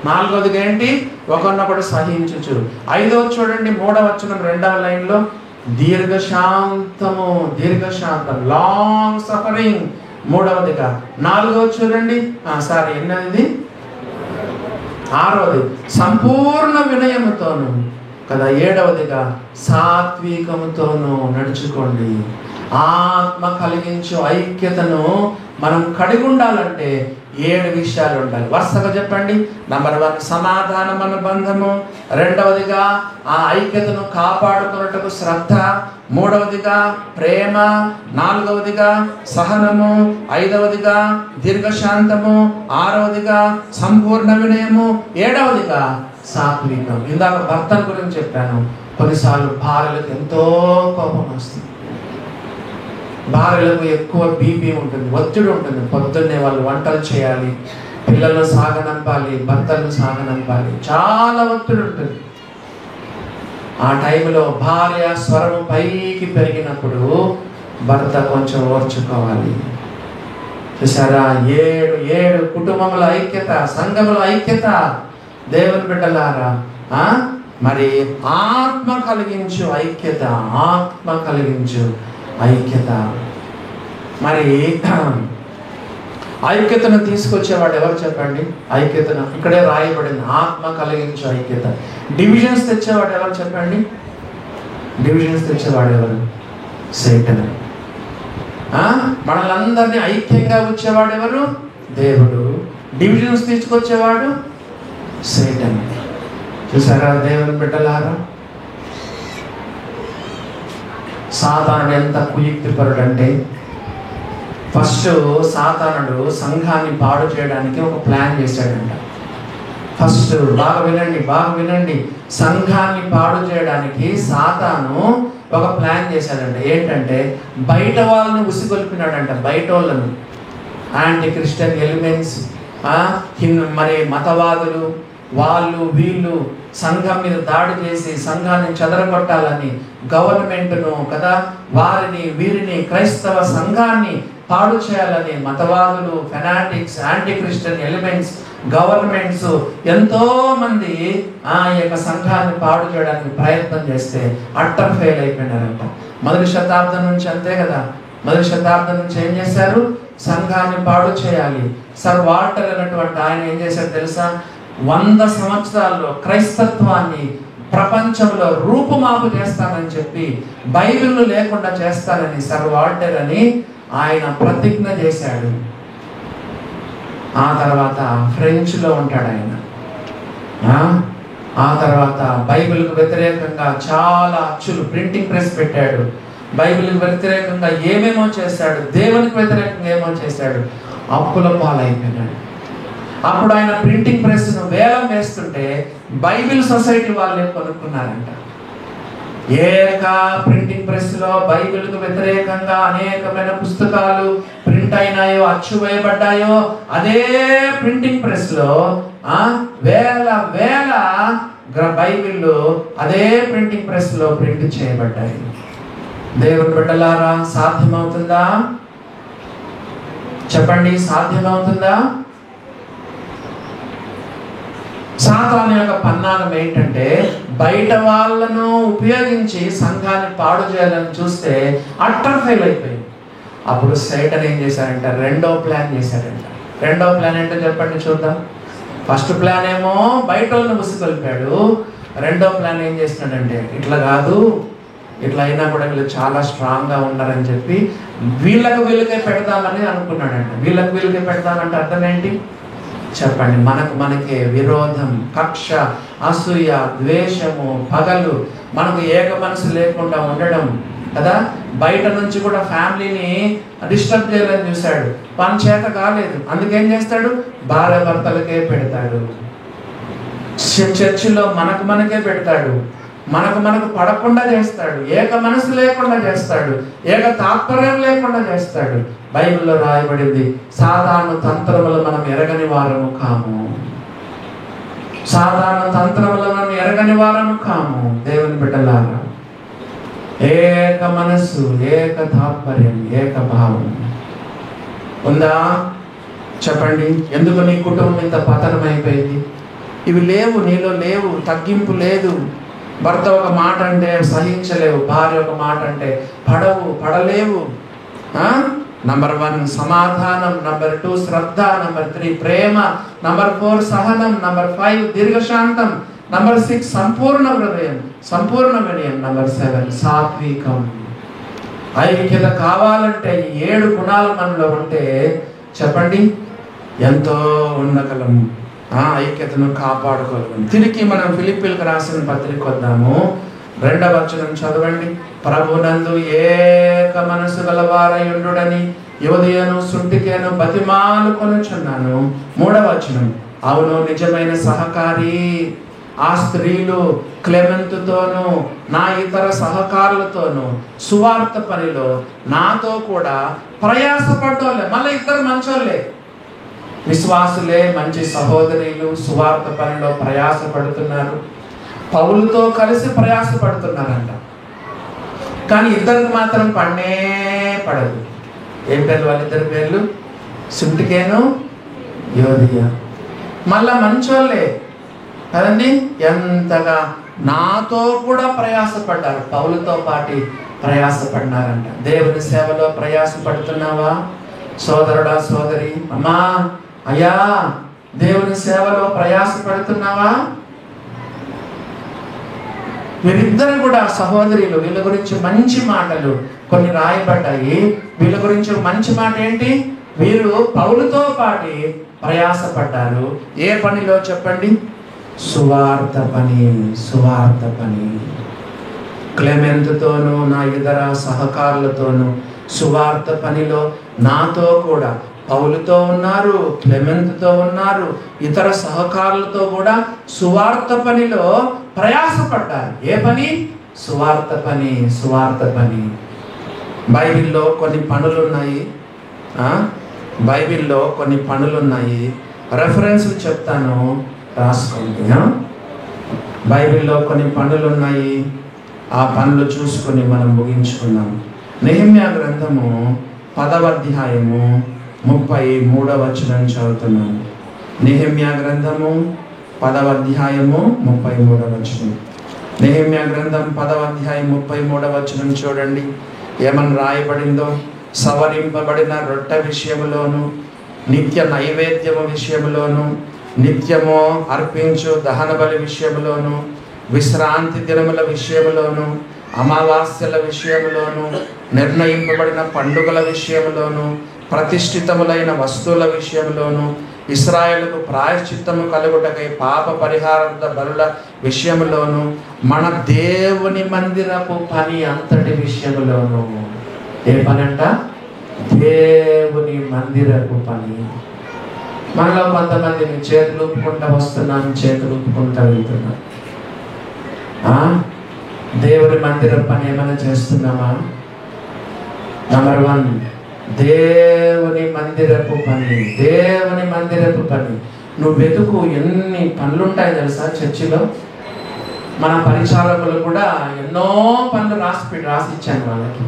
4వదిగా ఏంటి? ఒకరినొకడు సహించుచు. 5వది చూడండి, 3వ వచనం 2వ లైన్లో దీర్ఘశాంతం, లాంగ్ సఫరింగ్. 3వదిగా. 4వది చూడండి, ఎన్నది? 6వది సంపూర్ణ వినయముతోను కదా. 7వదిగా సాత్వికముతోను నడుచుకోండి. ఆత్మ కలిగించు ఐక్యతను మనం కలిగి ఉండాలంటే 7 విషయాలు ఉండాలి. వరుసగా చెప్పండి. నంబర్ 1 సమాధానమను బంధము. రెండవదిగా ఆ ఐక్యతను కాపాడుకున్నట్టుకు శ్రద్ధ. 3వదిగా ప్రేమ. 4వదిగా సహనము. 5వదిగా దీర్ఘశాంతము. 6వదిగా సంపూర్ణ వినయము. 7వదిగా సాత్వికం. ఇందాక భర్తల గురించి చెప్పాను. కొన్నిసార్లు భార్యలకు ఎంతో కోపం వస్తుంది, భార్యలకు ఎక్కువ బీపీ ఉంటుంది, ఒత్తిడి ఉంటుంది. పొద్దున్నే వాళ్ళు వంటలు చేయాలి, పిల్లలను సాగనంపాలి, భర్తలను సాగనంపాలి, చాలా ఒత్తిడి ఉంటుంది. ఆ టైంలో భార్య స్వరము పైకి పెరిగినప్పుడు భర్త కొంచెం ఓర్చుకోవాలి. చూసారా? 7 కుటుంబముల ఐక్యత, సంఘముల ఐక్యత. దేవుని బిడ్డలారా, మరి ఆత్మ కలిగించు ఐక్యత, మరి ఐక్యతను తీసుకొచ్చేవాడు ఎవరు చెప్పండి? ఐక్యతను ఇక్కడే రాయబడింది, ఆత్మ కలిగించు ఐక్యత. డివిజన్స్ తెచ్చేవాడు ఎవరు చెప్పండి? డివిజన్స్ తెచ్చేవాడు ఎవరు? సైతాను. మనల్ని ఐక్యంగా వచ్చేవాడు ఎవరు? దేవుడు. డివిజన్స్ తీసుకొచ్చేవాడు సైతాను. చూసారా దేవుని బిడ్డలారా? సాతానుడు ఎంత కుయుక్తిపరుడు అంటే, ఫస్ట్ సాతానుడు సంఘాన్ని పాడు చేయడానికి ఒక ప్లాన్ చేశాడంట. ఫస్ట్ బాగా వినండి, సంఘాన్ని పాడు చేయడానికి సాతాను ఒక ప్లాన్ చేశాడంట. ఏంటంటే బయట వాళ్ళని ఉసిగొల్పినాడంట, బయట వాళ్ళను, యాంటీ క్రిస్టియన్ ఎలిమెంట్స్, మరి మతవాదులు, వాళ్ళు వీళ్ళు సంఘం మీద దాడి చేసి సంఘాన్ని చెదరగొట్టాలని గవర్నమెంట్ను కదా, వారిని వీరిని క్రైస్తవ సంఘాన్ని పాడు చేయాలని మతవాదులు, ఫెనాటిక్స్, యాంటీ క్రిస్టియన్ ఎలిమెంట్స్, గవర్నమెంట్స్ ఎంతో మంది ఆ యొక్క సంఘాన్ని పాడు చేయడానికి ప్రయత్నం చేస్తే అట్టర్ ఫెయిల్ అయిపోయినారంట. మొదటి శతాబ్దం నుంచి అంతే కదా. మొదటి శతాబ్దం నుంచి ఏం చేశారు? సంఘాన్ని పాడు చేయాలి. సర్ వాల్టర్ అనేటువంటి ఆయన ఏం చేశారు తెలుసా? 100 సంవత్సరాల్లో క్రైస్తత్వాన్ని ప్రపంచంలో రూపుమాపు చేస్తానని చెప్పి, బైబిల్ లేకుండా చేస్తానని సర్ వాల్టర్ అని ఆయన ప్రతిజ్ఞ చేశాడు. ఆ తర్వాత ఫ్రెంచ్లో ఉంటాడు ఆయన. ఆ తర్వాత బైబిల్కు వ్యతిరేకంగా చాలా అచ్చులు, ప్రింటింగ్ ప్రెస్ పెట్టాడు. బైబిల్కి వ్యతిరేకంగా ఏమేమో చేశాడు, దేవునికి వ్యతిరేకంగా ఏమో చేశాడు. అప్పుల పాలైపోయినాడు. అప్పుడు ఆయన ప్రింటింగ్ ప్రెస్ను వేలం వేస్తుంటే బైబిల్ సొసైటీ వాళ్ళే కొనుక్కున్నారంట. ఏక ప్రింటింగ్ ప్రెస్లో బైబిల్కు వ్యతిరేకంగా అనేకమైన పుస్తకాలు ప్రింట్ అయినాయో, అచ్చు వేయబడ్డాయో, అదే ప్రింటింగ్ ప్రెస్లో వేల బైబిల్ అదే ప్రింటింగ్ ప్రెస్లో ప్రింట్ చేయబడ్డాయి. దేవుని బిడ్డలారా, సాధ్యమవుతుందా? చెప్పండి, సాధ్యమవుతుందా? సాతాను యొక్క పన్నాగం ఏంటంటే బయట వాళ్ళను ఉపయోగించి సంఘాన్ని పాడు చేయాలని చూస్తే అట్టర్ ఫెయిల్ అయిపోయింది. అప్పుడు సైటన్ ఏం చేశారంట, రెండో ప్లాన్ చేశారంట. రెండో ప్లాన్ ఏంటో చెప్పండి చూద్దాం. ఫస్ట్ ప్లాన్ ఏమో బయట వాళ్ళని ముసుగొల్పాడు. రెండో ప్లాన్ ఏం చేస్తున్నాడంటే, ఇట్లా కాదు, ఇట్లా అయినా కూడా వీళ్ళు చాలా స్ట్రాంగ్గా ఉన్నారని చెప్పి వీళ్ళకే పెడదామని అనుకున్నాడంట. వీళ్ళకే పెడదామంటే అర్థం ఏంటి చెప్పండి? మనకే విరోధం, కక్ష, అసూయ, ద్వేషము, పగలు, మనకు ఏక మనసు లేకుండా ఉండడం కదా. బయట నుంచి కూడా ఫ్యామిలీని డిస్టర్బ్ చేయాలని చూశాడు, మన చేత కాలేదు. అందుకేం చేస్తాడు, భార్య భర్తలకే పెడతాడు. చర్చిలో మనకే పెడతాడు, మనకు పడకుండా చేస్తాడు, ఏక మనసు లేకుండా చేస్తాడు, ఏక తాత్పర్యం లేకుండా చేస్తాడు. బైబిల్లో రాయబడింది, సాధారణ తంత్రములు మనం ఎరగని వారము కాము. సాధారణ తంత్రములు మనం ఎరగని వారము కాము. దేవుని బిడ్డలారా, ఏక మనసు, ఏక తాత్పర్యం, ఏక భావం ఉందా? చెప్పండి, ఎందుకు నీ కుటుంబం ఇంత పతనం అయిపోయింది? ఇవి లేవు, నీలో లేవు, తగ్గింపు లేదు. భర్త ఒక మాట అంటే సహించలేవు, భార్య ఒక మాట అంటే పడలేవు. నంబర్ 1 సమాధానం, నంబర్ 2 శ్రద్ధ, నంబర్ 3 ప్రేమ, నంబర్ 4 సహనం, నంబర్ 5 దీర్ఘశాంతం, నంబర్ 6 సంపూర్ణ హృదయం, సంపూర్ణ వినయం, నంబర్ 7 సాత్వికం. ఐక్యత కావాలంటే ఈ 7 గుణాలు మనలో ఉంటే చెప్పండి ఎంతో ఉండగలం, ఐక్యతను కాపాడుకోగలం. తిరిగి మనం ఫిలిప్పీలకు రాసిన పత్రిక వద్దాము. 2వ వచనం చదవండి. ప్రభునందు ఏక మనసు గలవారయుండుడని యువదియను సుంటికేను బతిమాలు కొనుచున్నాను. 3వ వచనం, అవును నిజమైన సహకారి ఆ స్త్రీలు క్లెమెంతుతోనూ నా ఇతర సహకారులతోనూ సువార్త పనిలో నాతో కూడా ప్రయాసపడ్డోళ్ళే. మళ్ళీ ఇద్దరు మంచోళ్ళే, విశ్వాసులే, మంచి సహోదరులు, సువార్త పనిలో ప్రయాసపడుతున్నారు. పౌలుతో కలిసి ప్రయాసపడుతున్నారంట. కానీ ఇద్దరికి మాత్రం పడదు. ఏం పేర్లు వాళ్ళిద్దరి పేర్లు? సుంటికేను, యోదియ. మళ్ళా మంచోళ్ళే కదండి. ఎంతగా నాతో కూడా ప్రయాసపడ్డారు, పౌలుతో పాటు ప్రయాసపడినారంట. దేవుని సేవలో ప్రయాసపడుతున్నావా సోదరుడా, సోదరి? అమ్మా, అయ్యా, దేవుని సేవలో ప్రయాసపడుతున్నావా? వీరిద్దరు కూడా సహోదరులు. వీళ్ళ గురించి మంచి మాటలు కొన్ని రాయబడ్డాయి. వీళ్ళ గురించి మంచి మాట ఏంటి? వీరు పౌలుతో పాటు ప్రయాసపడ్డారు. ఏ పనిలో చెప్పండి? సువార్త పని. సువార్త పని. క్లెమెంతుతోనూ నా ఇతర సహకారులతోనూ సువార్త పనిలో నాతో కూడా పౌలుతో ఉన్నారు, క్లెమెంతుతో ఉన్నారు, ఇతర సహకారులతో కూడా సువార్త పనిలో ప్రయాసపడ్డారు. ఏ పని? సువార్త పని. సువార్త పని. బైబిల్లో కొన్ని పనులున్నాయి. బైబిల్లో కొన్ని పనులున్నాయి. రెఫరెన్స్లు చెప్తాను, రాసుకోండి. బైబిల్లో కొన్ని పనులున్నాయి. ఆ పనులు చూసుకొని మనం ముగించుకున్నాం. నెహెమ్యా గ్రంథము 10వ అధ్యాయము 33వ వచనం చదువుతున్నాను. నెహెమ్యా గ్రంథము 10వ అధ్యాయము 33వ వచనం. నెహెమ్యా గ్రంథం 10వ అధ్యాయం 33వ వచనం చూడండి. ఏమని రాయబడిందో. సవరింపబడిన రొట్టె విషయములోను, నిత్య నైవేద్యము విషయములోను, నిత్యము అర్పించు దహన బలి విషయములోను, విశ్రాంతి దినముల విషయములోను, అమావాస్యల విషయములోను, నిర్ణయింపబడిన పండుగల విషయములోను, ప్రతిష్ఠితములైన వస్తువుల విషయంలోను, ఇశ్రాయేలుకు ప్రాయశ్చిత్తము కలుగుటకై పాప పరిహారార్థ బలుల విషయములోను, మన దేవుని మందిరపు పని అంతటి విషయములోను. ఏ పని అంట? దేవుని మందిరపు పని. మనలో కొంతమంది చేతులు ఊపుకుంటా వస్తున్నాం, చేతులు ఊపుకుంటా వెళ్తున్నాం. దేవుని మందిరం పని ఏమైనా చేస్తున్నామా? నంబర్ 1 దేవుని మందిరపు పని. దేవుని మందిరపు పని. నువ్వు వెతుకు, ఎన్ని పనులుంటాయి తెలుసా చర్చిలో. మన పరిచారకులు కూడా ఎన్నో పనులు రాసి ఇచ్చాను వాళ్ళకి.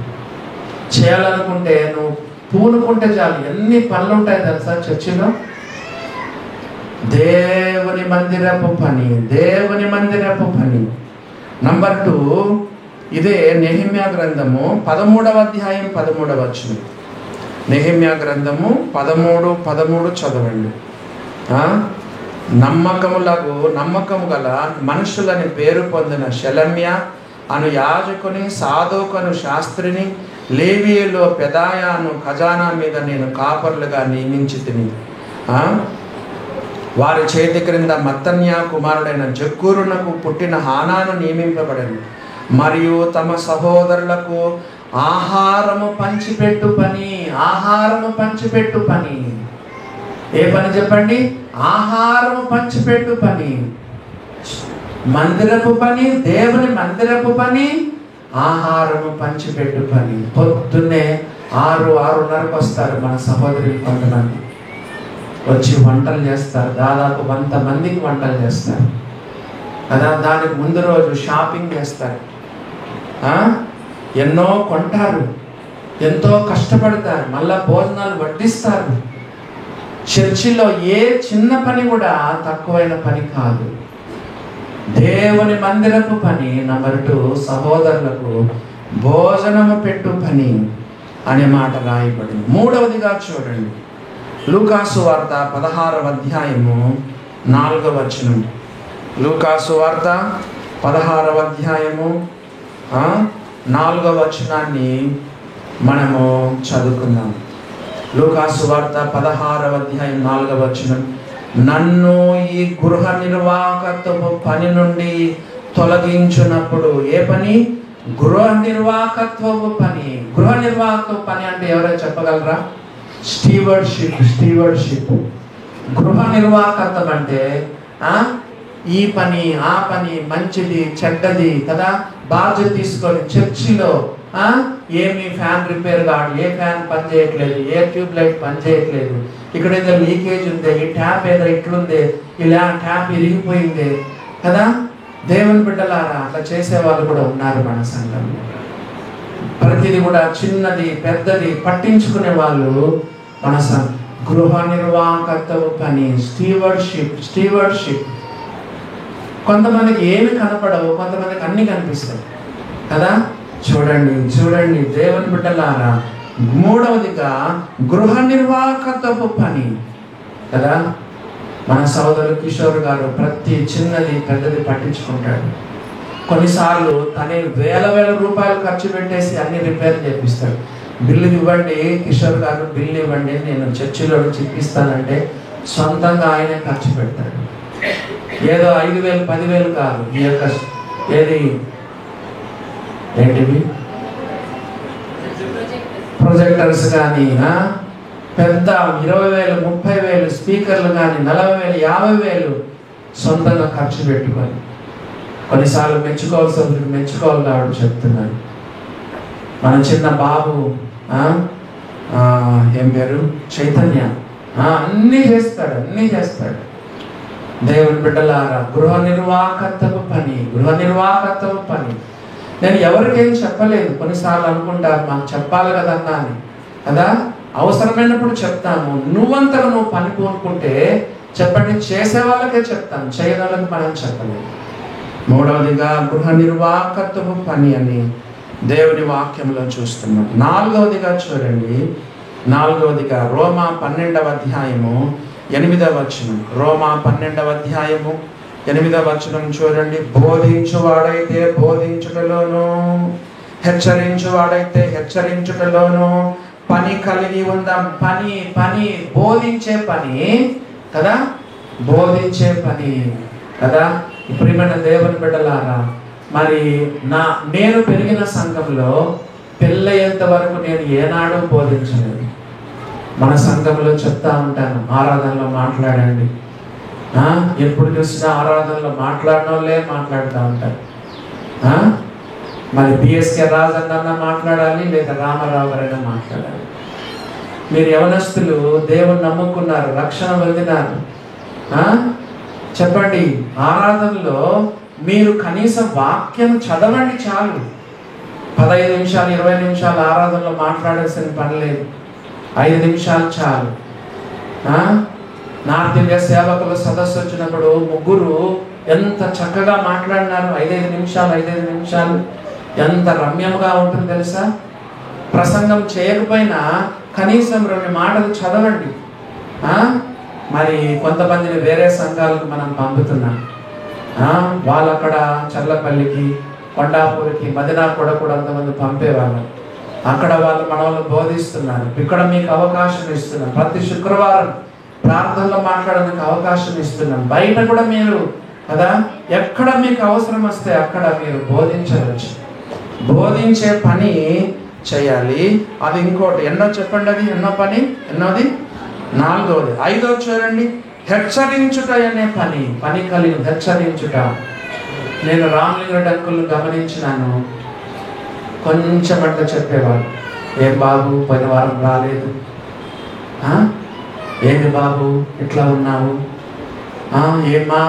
చేయాలనుకుంటే నువ్వు పూనుకుంటే చాలు ఎన్ని పనులు ఉంటాయి తెలుసా చర్చిలో. దేవుని మందిరపు పని. నంబర్ 2, ఇదే నెహెమ్యా గ్రంథము 13వ అధ్యాయం 13వ వచనం. నెహెమ్యా గ్రంథము 13 చదవండి. నమ్మకము గల మనుషులని పేరు పొందిన షెలెమ్య అను యాజకుని, సాదోకు అను శాస్త్రిని, లేవీయులో పెదాయాను ఖజానా మీద నేను కాపర్లుగా నియమించితిని. వారి చేతి క్రింద మత్తన్యా కుమారుడైన జక్కూరునకు పుట్టిన హానాను నియమింపబడింది. మరియు తమ సహోదరులకు ఆహారము పంచిపెట్టు పని. ఏ పని చెప్పండి? ఆహారము పంచిపెట్టు పని. మందిరపు పని, దేవుని మందిరపు పని, ఆహారము పంచిపెట్టు పని. పొద్దున్నే 6-6:30కు వస్తారు మన సహోదరులు కొంతమంది. వచ్చి వంటలు చేస్తారు. దాదాపు 100 మందికి వంటలు చేస్తారు కదా. దానికి ముందు రోజు షాపింగ్ చేస్తారు. ఎన్నో కొంటారు, ఎంతో కష్టపడతారు, మళ్ళా భోజనాలు వడ్డిస్తారు. చర్చిలో ఏ చిన్న పని కూడా తక్కువైన పని కాదు. దేవుని మందిరపు పని. నంబర్ 2, సహోదరులకు భోజనము పెట్టు పని అనే మాట రాయబడింది. 3వదిగా చూడండి, లూకాసు వార్త 16వ అధ్యాయము 4వ వచనం. లూకాసు వార్త 16వ అధ్యాయము 4వ వచనాన్ని మనము చదువుకుందాం. లూకాసు వార్త 16వ అధ్యాయం 4వ వచనం. నన్ను ఈ గృహ నిర్వాహకత్వపు పని నుండి తొలగించినప్పుడు. ఏ పని? గృహ నిర్వాహకత్వపు పని. గృహ నిర్వాహకత్వ పని అంటే ఎవరైనా చెప్పగలరా? స్టీవర్డ్షిప్. గృహ నిర్వాహకత్వం అంటే ఈ పని, ఆ పని, మంచిది చెడ్డది కదా, బాధ్యత తీసుకొని చర్చిలో ఏమి ఫ్యాన్ రిపేర్ కాదు, ఏ ఫ్యాన్ పని చేయట్లేదు, ఏ ట్యూబ్ లైట్ పని చేయట్లేదు, ఇక్కడ ఏదో లీకేజ్ ఉంది, ఈ ట్యాప్ ఏదో ఇట్లుంది, ఇలా ట్యాప్ ఇరిగిపోయింది కదా. దేవుని బిడ్డలారా, అట్లా చేసేవాళ్ళు కూడా ఉన్నారు మన సంఘంలో. ప్రతిదీ కూడా చిన్నది పెద్దది పట్టించుకునే వాళ్ళు మన గృహ నిర్వాహకత్వ పని. స్టీవర్డ్షిప్. కొంతమందికి ఏమి కనపడవు, కొంతమందికి అన్ని కనిపిస్తాయి కదా. చూడండి దేవుని బిడ్డలారా, 3వదిగా గృహ నిర్వాహకత్వపు పని కదా. మన సోదరుడు కిషోర్ గారు ప్రతి చిన్నది పెద్దది పట్టించుకుంటాడు. కొన్నిసార్లు తనే వేల రూపాయలు ఖర్చు పెట్టేసి అన్ని రిపేర్ చేపిస్తాడు. బిల్లు ఇవ్వండి కిషోర్ గారు, బిల్లు ఇవ్వండి, నేను చర్చిలో చిప్పిస్తానంటే సొంతంగా ఆయనే ఖర్చు పెడతాడు. ఏదో 5,000 10,000 కాదు. ఈ యొక్క ఏంటివి ప్రొజెక్టర్స్ కానీ, పెద్ద 20,000 30,000 స్పీకర్లు కానీ, 40,000 50,000 సొంతంగా ఖర్చు పెట్టుకొని, కొన్నిసార్లు మెచ్చుకోవాలి కాబట్టి చెప్తున్నాను. మన చిన్న బాబు ఏం పేరు, చైతన్య, అన్నీ చేస్తాడు. దేవుని బిడ్డలారా, గృహ నిర్వాహకత్వపు పని. నేను ఎవరికేం చెప్పలేదు. కొన్నిసార్లు అనుకుంటారు మాకు చెప్పాలి కదన్నా అని కదా. అవసరమైనప్పుడు చెప్తాము. నువ్వంతగా నువ్వు పని కోరుకుంటే చెప్పండి, చేసే వాళ్ళకే చెప్తాను, చేయని వాళ్ళకి మనం చెప్పలేదు. 3వదిగా గృహ నిర్వాహకత్వపు పని అని దేవుని వాక్యంలో చూస్తున్నాం. 4వదిగా చూడండి, 4వదిగా రోమా 12వ అధ్యాయము 8వ వచనం. రోమా 12వ అధ్యాయము 8వ వచనం చూడండి. బోధించువాడైతే బోధించుటలోను, హెచ్చరించువాడైతే హెచ్చరించుటలోను పని కలిగి ఉందాం. పని బోధించే పని కదా, బోధించే పని కదా. ప్రియమైన దేవుని బిడ్డలారా, మరి నేను పెరిగిన సంఘంలో పెళ్ళయ్యేంత వరకు నేను ఏనాడు బోధించలేదు. మన సంఘంలో చెప్తా ఉంటాను, ఆరాధనలో మాట్లాడండి. ఎప్పుడు చూసినా ఆరాధనలో మాట్లాడిన వాళ్ళే మాట్లాడుతూ ఉంటారు. మరి బిఎస్కే రాజన్న మాట్లాడాలి, లేదా రామారావు గారైనా మాట్లాడాలి. మీరు యవనస్తులు దేవుని నమ్ముకున్నారు, రక్షణ పొందినారు. చెప్పండి, ఆరాధనలో మీరు కనీసం వాక్యం చదవండి చాలు. 15 నిమిషాలు 20 నిమిషాలు ఆరాధనలో మాట్లాడాల్సిన పని లేదు. 5 నిమిషాలు చాలు. నార్త్ ఇండియా సేవకుల సదస్సు వచ్చినప్పుడు ముగ్గురు ఎంత చక్కగా మాట్లాడినారు. 5 నిమిషాలు ఎంత రమ్యంగా ఉంటుంది తెలుసా. ప్రసంగం చేయకపోయినా కనీసం 2 మాటలు చదవండి. మరి కొంతమందిని వేరే సంఘాలకు మనం పంపుతున్నాం. వాళ్ళు అక్కడ చర్లపల్లికి, కొండాపూర్కి, మదినాపూర్ కూడా అంతమంది పంపేవాళ్ళు. అక్కడ వాళ్ళు మన వాళ్ళు బోధిస్తున్నారు. ఇక్కడ మీకు అవకాశం ఇస్తున్నాం. ప్రతి శుక్రవారం ప్రార్థనలో మాట్లాడడానికి అవకాశం ఇస్తున్నాం. బయట కూడా మీరు కదా, ఎక్కడ మీకు అవసరం వస్తే అక్కడ మీరు బోధించవచ్చు. బోధించే పని చేయాలి. అది ఇంకోటి ఎన్నో చెప్పండి. అది ఎన్నో పని, ఎన్నోది 4వది. 5వ చూడండి, హెచ్చరించుట అనే పని కలిగి హెచ్చరించుట. నేను రామలింగరెడ్డి అంకుల్ని గమనించినాను. కొంచెం అట్లా చెప్పేవాడు. ఏం బాబు పోయిన వారం రాలేదు, ఏంది బాబు ఇట్లా ఉన్నావు, ఏమా.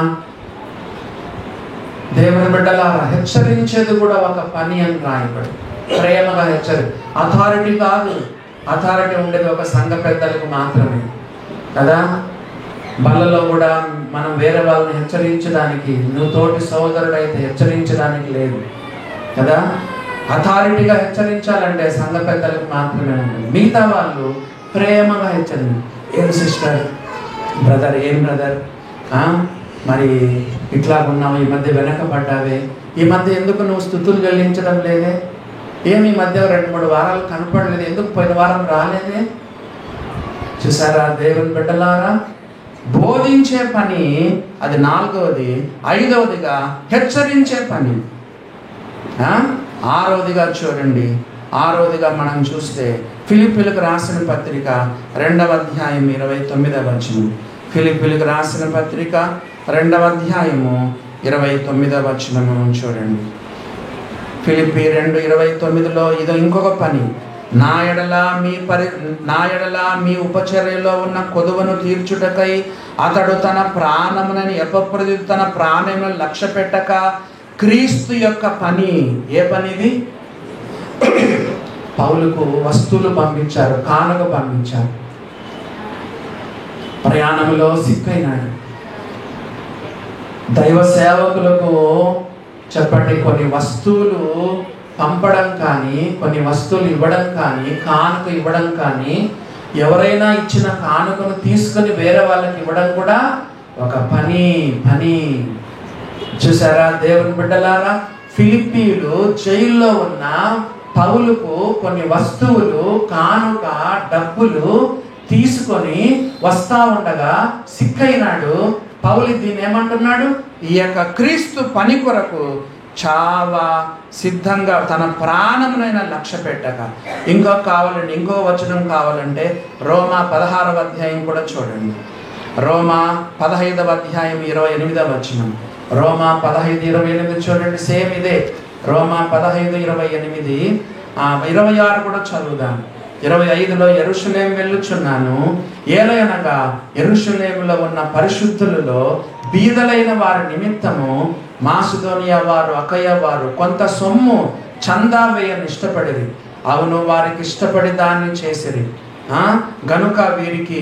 దేవుని బిడ్డలారా, హెచ్చరించేది కూడా ఒక పని అని రాయబడి, ప్రేమగా అథారిటీ కాదు. అథారిటీ ఉండేది ఒక సంఘ పెద్దలకు మాత్రమే కదా. బల్లలో కూడా మనం వేరే వాళ్ళని హెచ్చరించడానికి, నువ్వు తోటి సోదరుడు అయితే హెచ్చరించడానికి లేదు కదా. అథారిటీగా హెచ్చరించాలంటే సంఘ పెద్దలకు మాత్రమే ఉంటుంది. మిగతా వాళ్ళు ప్రేమగా హెచ్చరించాలి. ఏం సిస్టర్, బ్రదర్, ఏం బ్రదర్, మరి ఇట్లా ఉన్నావు, ఈ మధ్య వెనకబడ్డావే, ఈ మధ్య ఎందుకు నువ్వు స్తుతులు చెల్లించడం లేదే, ఏమి ఈ మధ్య 2-3 వారాలు కనపడలేదు, ఎందుకు పోయిన వారం రాలేదే. చూసారా దేవుని బిడ్డలారా, బోధించే పని అది 4వది. 5వదిగా హెచ్చరించే పని. 6వదిగా చూడండి, 6వదిగా మనం చూస్తే ఫిలిప్పీలకు రాసిన పత్రిక 2వ అధ్యాయం 29వ వచనం. ఫిలిప్పీలకు రాసిన పత్రిక 2వ అధ్యాయము 29వ వచనము చూడండి. ఫిలిప్పీ 2:29లో ఇదో ఇంకొక పని. నా ఎడల మీ ఉపచర్యలో ఉన్న కొదువను తీర్చుటకై అతడు తన ప్రాణమునని ఎపప్రదితు తన ప్రాణమును లక్ష్య పెట్టక క్రీస్తు యొక్క పని. ఏ పనిది? పౌలుకు వస్తువులు పంపించారు, కానుక పంపించారు. ప్రయాణంలో సిక్కైనాడు. దైవ సేవకులకు చెప్పండి, కొన్ని వస్తువులు పంపడం కానీ, కొన్ని వస్తువులు ఇవ్వడం కానీ, కానుక ఇవ్వడం కానీ, ఎవరైనా ఇచ్చిన కానుకను తీసుకొని వేరే వాళ్ళకి ఇవ్వడం కూడా ఒక పని. చూసారా దేవుని బిడ్డలారా, ఫిలిప్పీలు జైల్లో ఉన్న పౌలుకు కొన్ని వస్తువులు, కానుక, డబ్బులు తీసుకొని వస్తా ఉండగా సిక్కైనాడు. పౌలు దీన్ని ఏమంటున్నాడు? ఈ యొక్క క్రీస్తు పని కొరకు చాలా సిద్ధంగా తన ప్రాణమునైనా లక్ష్య పెట్టక. ఇంకో వచనం కావాలంటే రోమా 16వ అధ్యాయం కూడా చూడండి. రోమా 15వ అధ్యాయం 28వ వచనం. రోమా 15:28 చూడండి. సేమ్ ఇదే. రోమా 15:28, 26 కూడా చదువుదాం. 25లో యెరూషలేము వెళ్ళుచున్నాను, ఏలయనగా యెరూషలేములో ఉన్న పరిశుద్ధులలో బీదలైన వారి నిమిత్తము మాసిదోనియా వారు, అకయ వారు కొంత సొమ్ము చందా వేయని ఇష్టపడిరి. అవును, వారికి ఇష్టపడి దాన్ని చేసిరి. గనుక వీరికి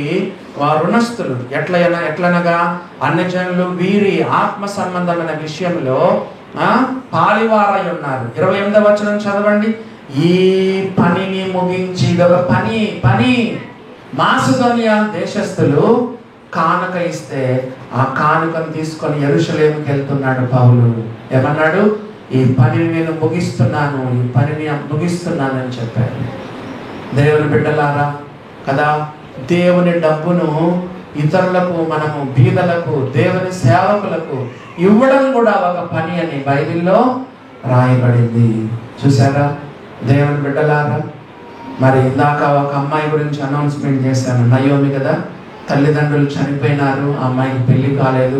రుణస్థులు. ఎట్లనగా అన్యజనులు వీరి ఆత్మ సంబంధమైన విషయంలో పాలివారై ఉన్నారు. 28వ వచనం చదవండి. ఈ పనిని ముగించి, ఇదొక పని. మాసిదోనియా దేశస్థులు కానుక ఇస్తే ఆ కానుకను తీసుకొని యెరూషలేముకి వెళ్తున్నాడు పౌలు. ఏమన్నాడు? ఈ పనిని నేను ముగిస్తున్నాను, ఈ పనిని ముగిస్తున్నానని చెప్పాడు. దేవుని బిడ్డలారా కదా, దేవుని డబ్బును ఇతరులకు, మనము బీదలకు, దేవుని సేవకులకు ఇవ్వడం కూడా ఒక పని అని బైబిల్లో రాయబడింది. చూసారా దేవుని బిడ్డలారా, మరి ఇందాక ఒక అమ్మాయి గురించి అనౌన్స్మెంట్ చేశాను. నయోమి కదా, తల్లిదండ్రులు చనిపోయినారు, ఆ అమ్మాయికి పెళ్లి కాలేదు,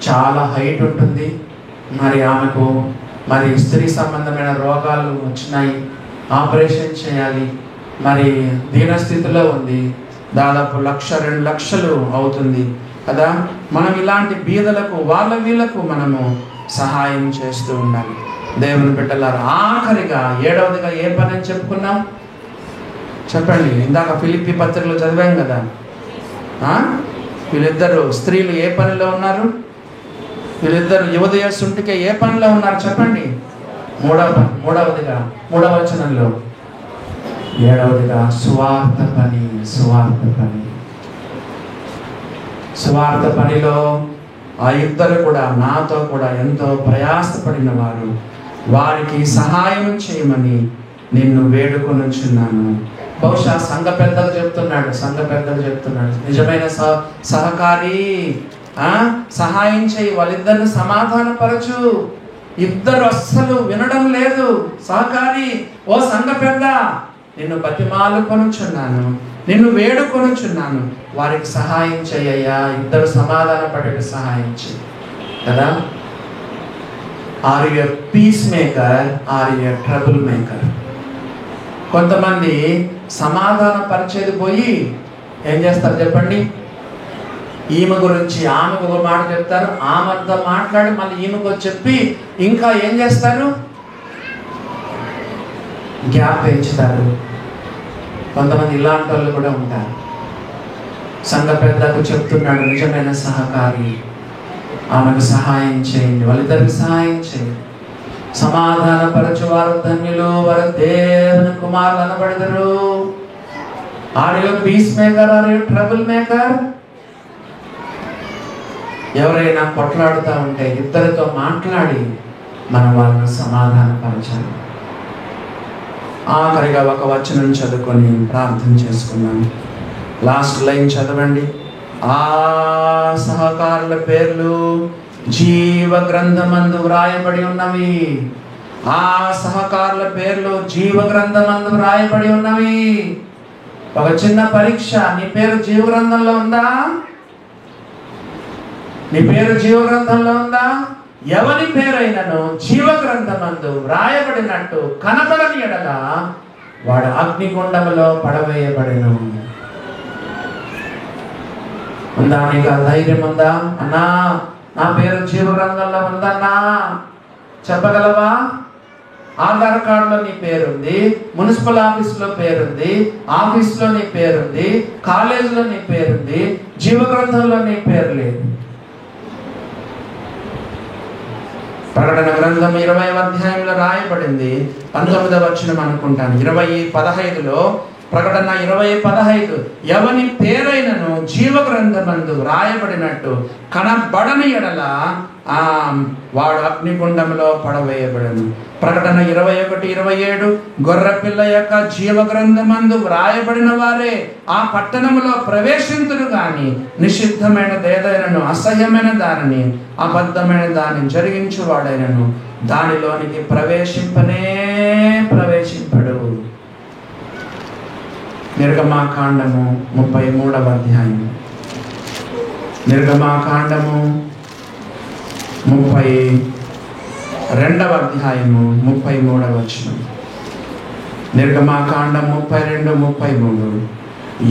చాలా హైట్ ఉంటుంది. మరి ఆమెకు మరి స్త్రీ సంబంధమైన రోగాలు వచ్చినాయి, ఆపరేషన్ చేయాలి, మరి దీనస్థితిలో ఉంది. దాదాపు 1-2 లక్షలు అవుతుంది కదా. మనం ఇలాంటి బీదలకు, వీళ్ళకు మనము సహాయం చేస్తూ ఉండాలి. దేవుని బిడ్డలారా, ఆఖరిగా 7వదిగా ఏ పని అని చెప్పుకున్నాం చెప్పండి. ఇందాక ఫిలిప్పీ పత్రికలో చదివాం కదా. వీళ్ళిద్దరు స్త్రీలు ఏ పనిలో ఉన్నారు? వీళ్ళిద్దరు యువదయస్సుంటికే ఏ పనిలో ఉన్నారు చెప్పండి. మూడవదిగా 3వ వచనంలో, 7వదిగా సువార్త పని. సువార్త పనిలో ఆ ఇద్దరు కూడా నాతో కూడా ఎంతో ప్రయాసపడిన వారు. వారికి సహాయం చేయమని నిన్ను వేడుకొనుచున్నాను. బహుశా సంఘ పెద్దలు చెప్తున్నాడు, నిజమైన సహకారి సహాయం చేయి, వాళ్ళిద్దరిని సమాధానపరచు. ఇద్దరు అస్సలు వినడం లేదు. సహకారి, ఓ సంఘ పెద్ద, నిన్ను బతిమాలుకొనుచున్నాను, నిన్ను వేడుకొనుచున్నాను, వారికి సహాయం చేయయ్యా. ఇద్దరు సమాధాన పడే సహాయం చేయి కదా. Are you piece maker, are you trouble maker? కొంతమంది సమాధాన పరిచేది పోయి ఏం చేస్తారు చెప్పండి? ఈమె గురించి ఆమెకు ఒక మాట చెప్తారు, ఆమెతో మాట్లాడి మళ్ళీ ఈమెకు చెప్పి ఇంకా ఏం చేస్తారు? గ్యాప్ పెంచుతారు. కొంతమంది ఇలాంటి వాళ్ళు కూడా ఉంటారు. సంఘ పెద్దకు చెప్తున్నాడు, నిజమైన సహకారి, ఆమెకు సహాయం చేయండి, వాళ్ళిద్దరికి సహాయం చేయండి. సమాధానపరచు వారు ధన్యులు, వారు దేవుని కుమారులు అనబడతారు. Are you piece maker, are you trouble maker? ఎవరైనా కొట్లాడుతూ ఉంటే ఇద్దరితో మాట్లాడి మన వాళ్ళని సమాధానపరచాలి. ఆఖరిగా ఒక వచనం చదువుకొని ప్రార్థన చేసుకున్నాం. లాస్ట్ లైన్ చదవండి. ఆ సహకారుల పేర్లు జీవ గ్రంథమందు వ్రాయబడి ఉన్నవి. ఆ సహకారుల పేర్లు జీవ గ్రంథమందు వ్రాయబడి ఉన్నవి. ఒక చిన్న పరీక్ష, నీ పేరు జీవ గ్రంథంలో ఉందా? నీ పేరు జీవ గ్రంథంలో ఉందా? ఎవరి పేరైనను జీవ గ్రంథమందు వ్రాయబడినట్టు కనబడని ఎడల వాడు అగ్నిగుండములో పడవేయబడెను. ఉందా? నీకు ఆ ధైర్యం ఉందా? అన్నా, నా పేరు జీవ గ్రంథంలో ఉందన్నా చెప్పగలవా? ఆధార్ కార్డులో నీ పేరుంది, మున్సిపల్ ఆఫీసులో పేరుంది, ఆఫీసులో నీ పేరుంది, కాలేజీలో నీ పేరుంది, జీవ గ్రంథంలో నీ పేరు లేదు. ప్రకటన గ్రంథం 20వ అధ్యాయంలో రాయబడింది, 19వ వచనం అనుకుంటాను, 20:15లో, ప్రకటన 20:15, ఎవని పేరైనను జీవ గ్రంథమందు రాయబడినట్టు కనబడని ఎడల వాడు అగ్నిగుండంలో పడవేయబడను. ప్రకటన 21:27, గొర్రెపిల్ల యొక్క జీవ గ్రంథమందు వ్రాయబడిన వారే ఆ పట్టణములో ప్రవేశింతురు గాని నిషిద్ధమైనదేదైనను, అసహ్యమైన దానిని, అబద్ధమైన దానిని జరిగించువాడైనను దానిలోనికి ప్రవేశింపడు. నిర్గమాకాండము 33వ అధ్యాయం, నిర్గమాకాండము 32వ అధ్యాయము 33వ వచనం. నిర్గమాకాండం 32:33,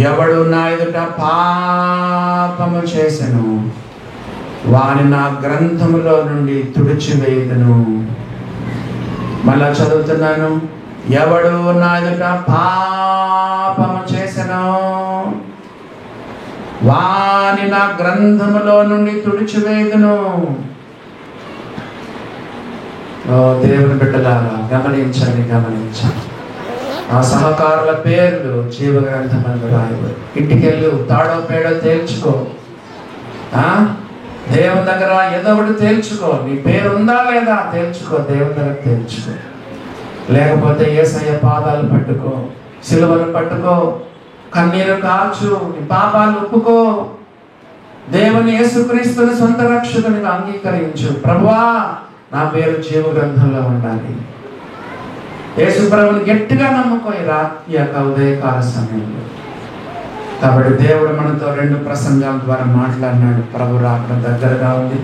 ఎవడు నా ఎదుట పాపము చేసెను వాని నా గ్రంథములో నుండి తుడిచివేయుదును. మళ్ళా చదువుతున్నాను, ఎవడు నా ఎదుట పాపము చేసెను వాని నా గ్రంథములో నుండి తుడిచివేయుదును. ఓ దేవుని బిడ్డలారా, గమనించండి. ఆ సహకారుల పేర్లు జీవ గ్రంథమందు రాయబడి. ఇంటికెళ్ళు, తాడో పేడో తేల్చుకో. దేవుని దగ్గర ఏదో ఒకటి తేల్చుకో. నీ పేరు ఉందా లేదా తేల్చుకో, దేవుని దగ్గర తేల్చుకో. లేకపోతే యేసయ్య పాదాలు పట్టుకో, సిలువను పట్టుకో, కన్నీరు కాల్చు, నీ పాపాలు ఒప్పుకో, దేవుని యేసుక్రీస్తుని సొంత రక్షకునిగా అంగీకరించు. ప్రభువా, నా పేరు జీవ గ్రంథంలో ఉండాలి. యేసు ప్రభుని గట్టిగా నమ్ముకో ఈ రాత్రి యొక్క ఉదయకాల సమయంలో. కాబట్టి దేవుడు మనతో 2 ప్రసంగాల ద్వారా మాట్లాడినాడు. ప్రభు రాకడ దగ్గరగా ఉంది,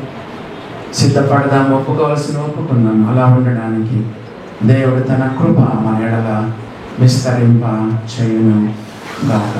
సిద్ధపడదాం, ఒప్పుకుందాం. అలా ఉండడానికి దేవుడు తన కృప మన ఎడల విస్తరింప చేయును గాక.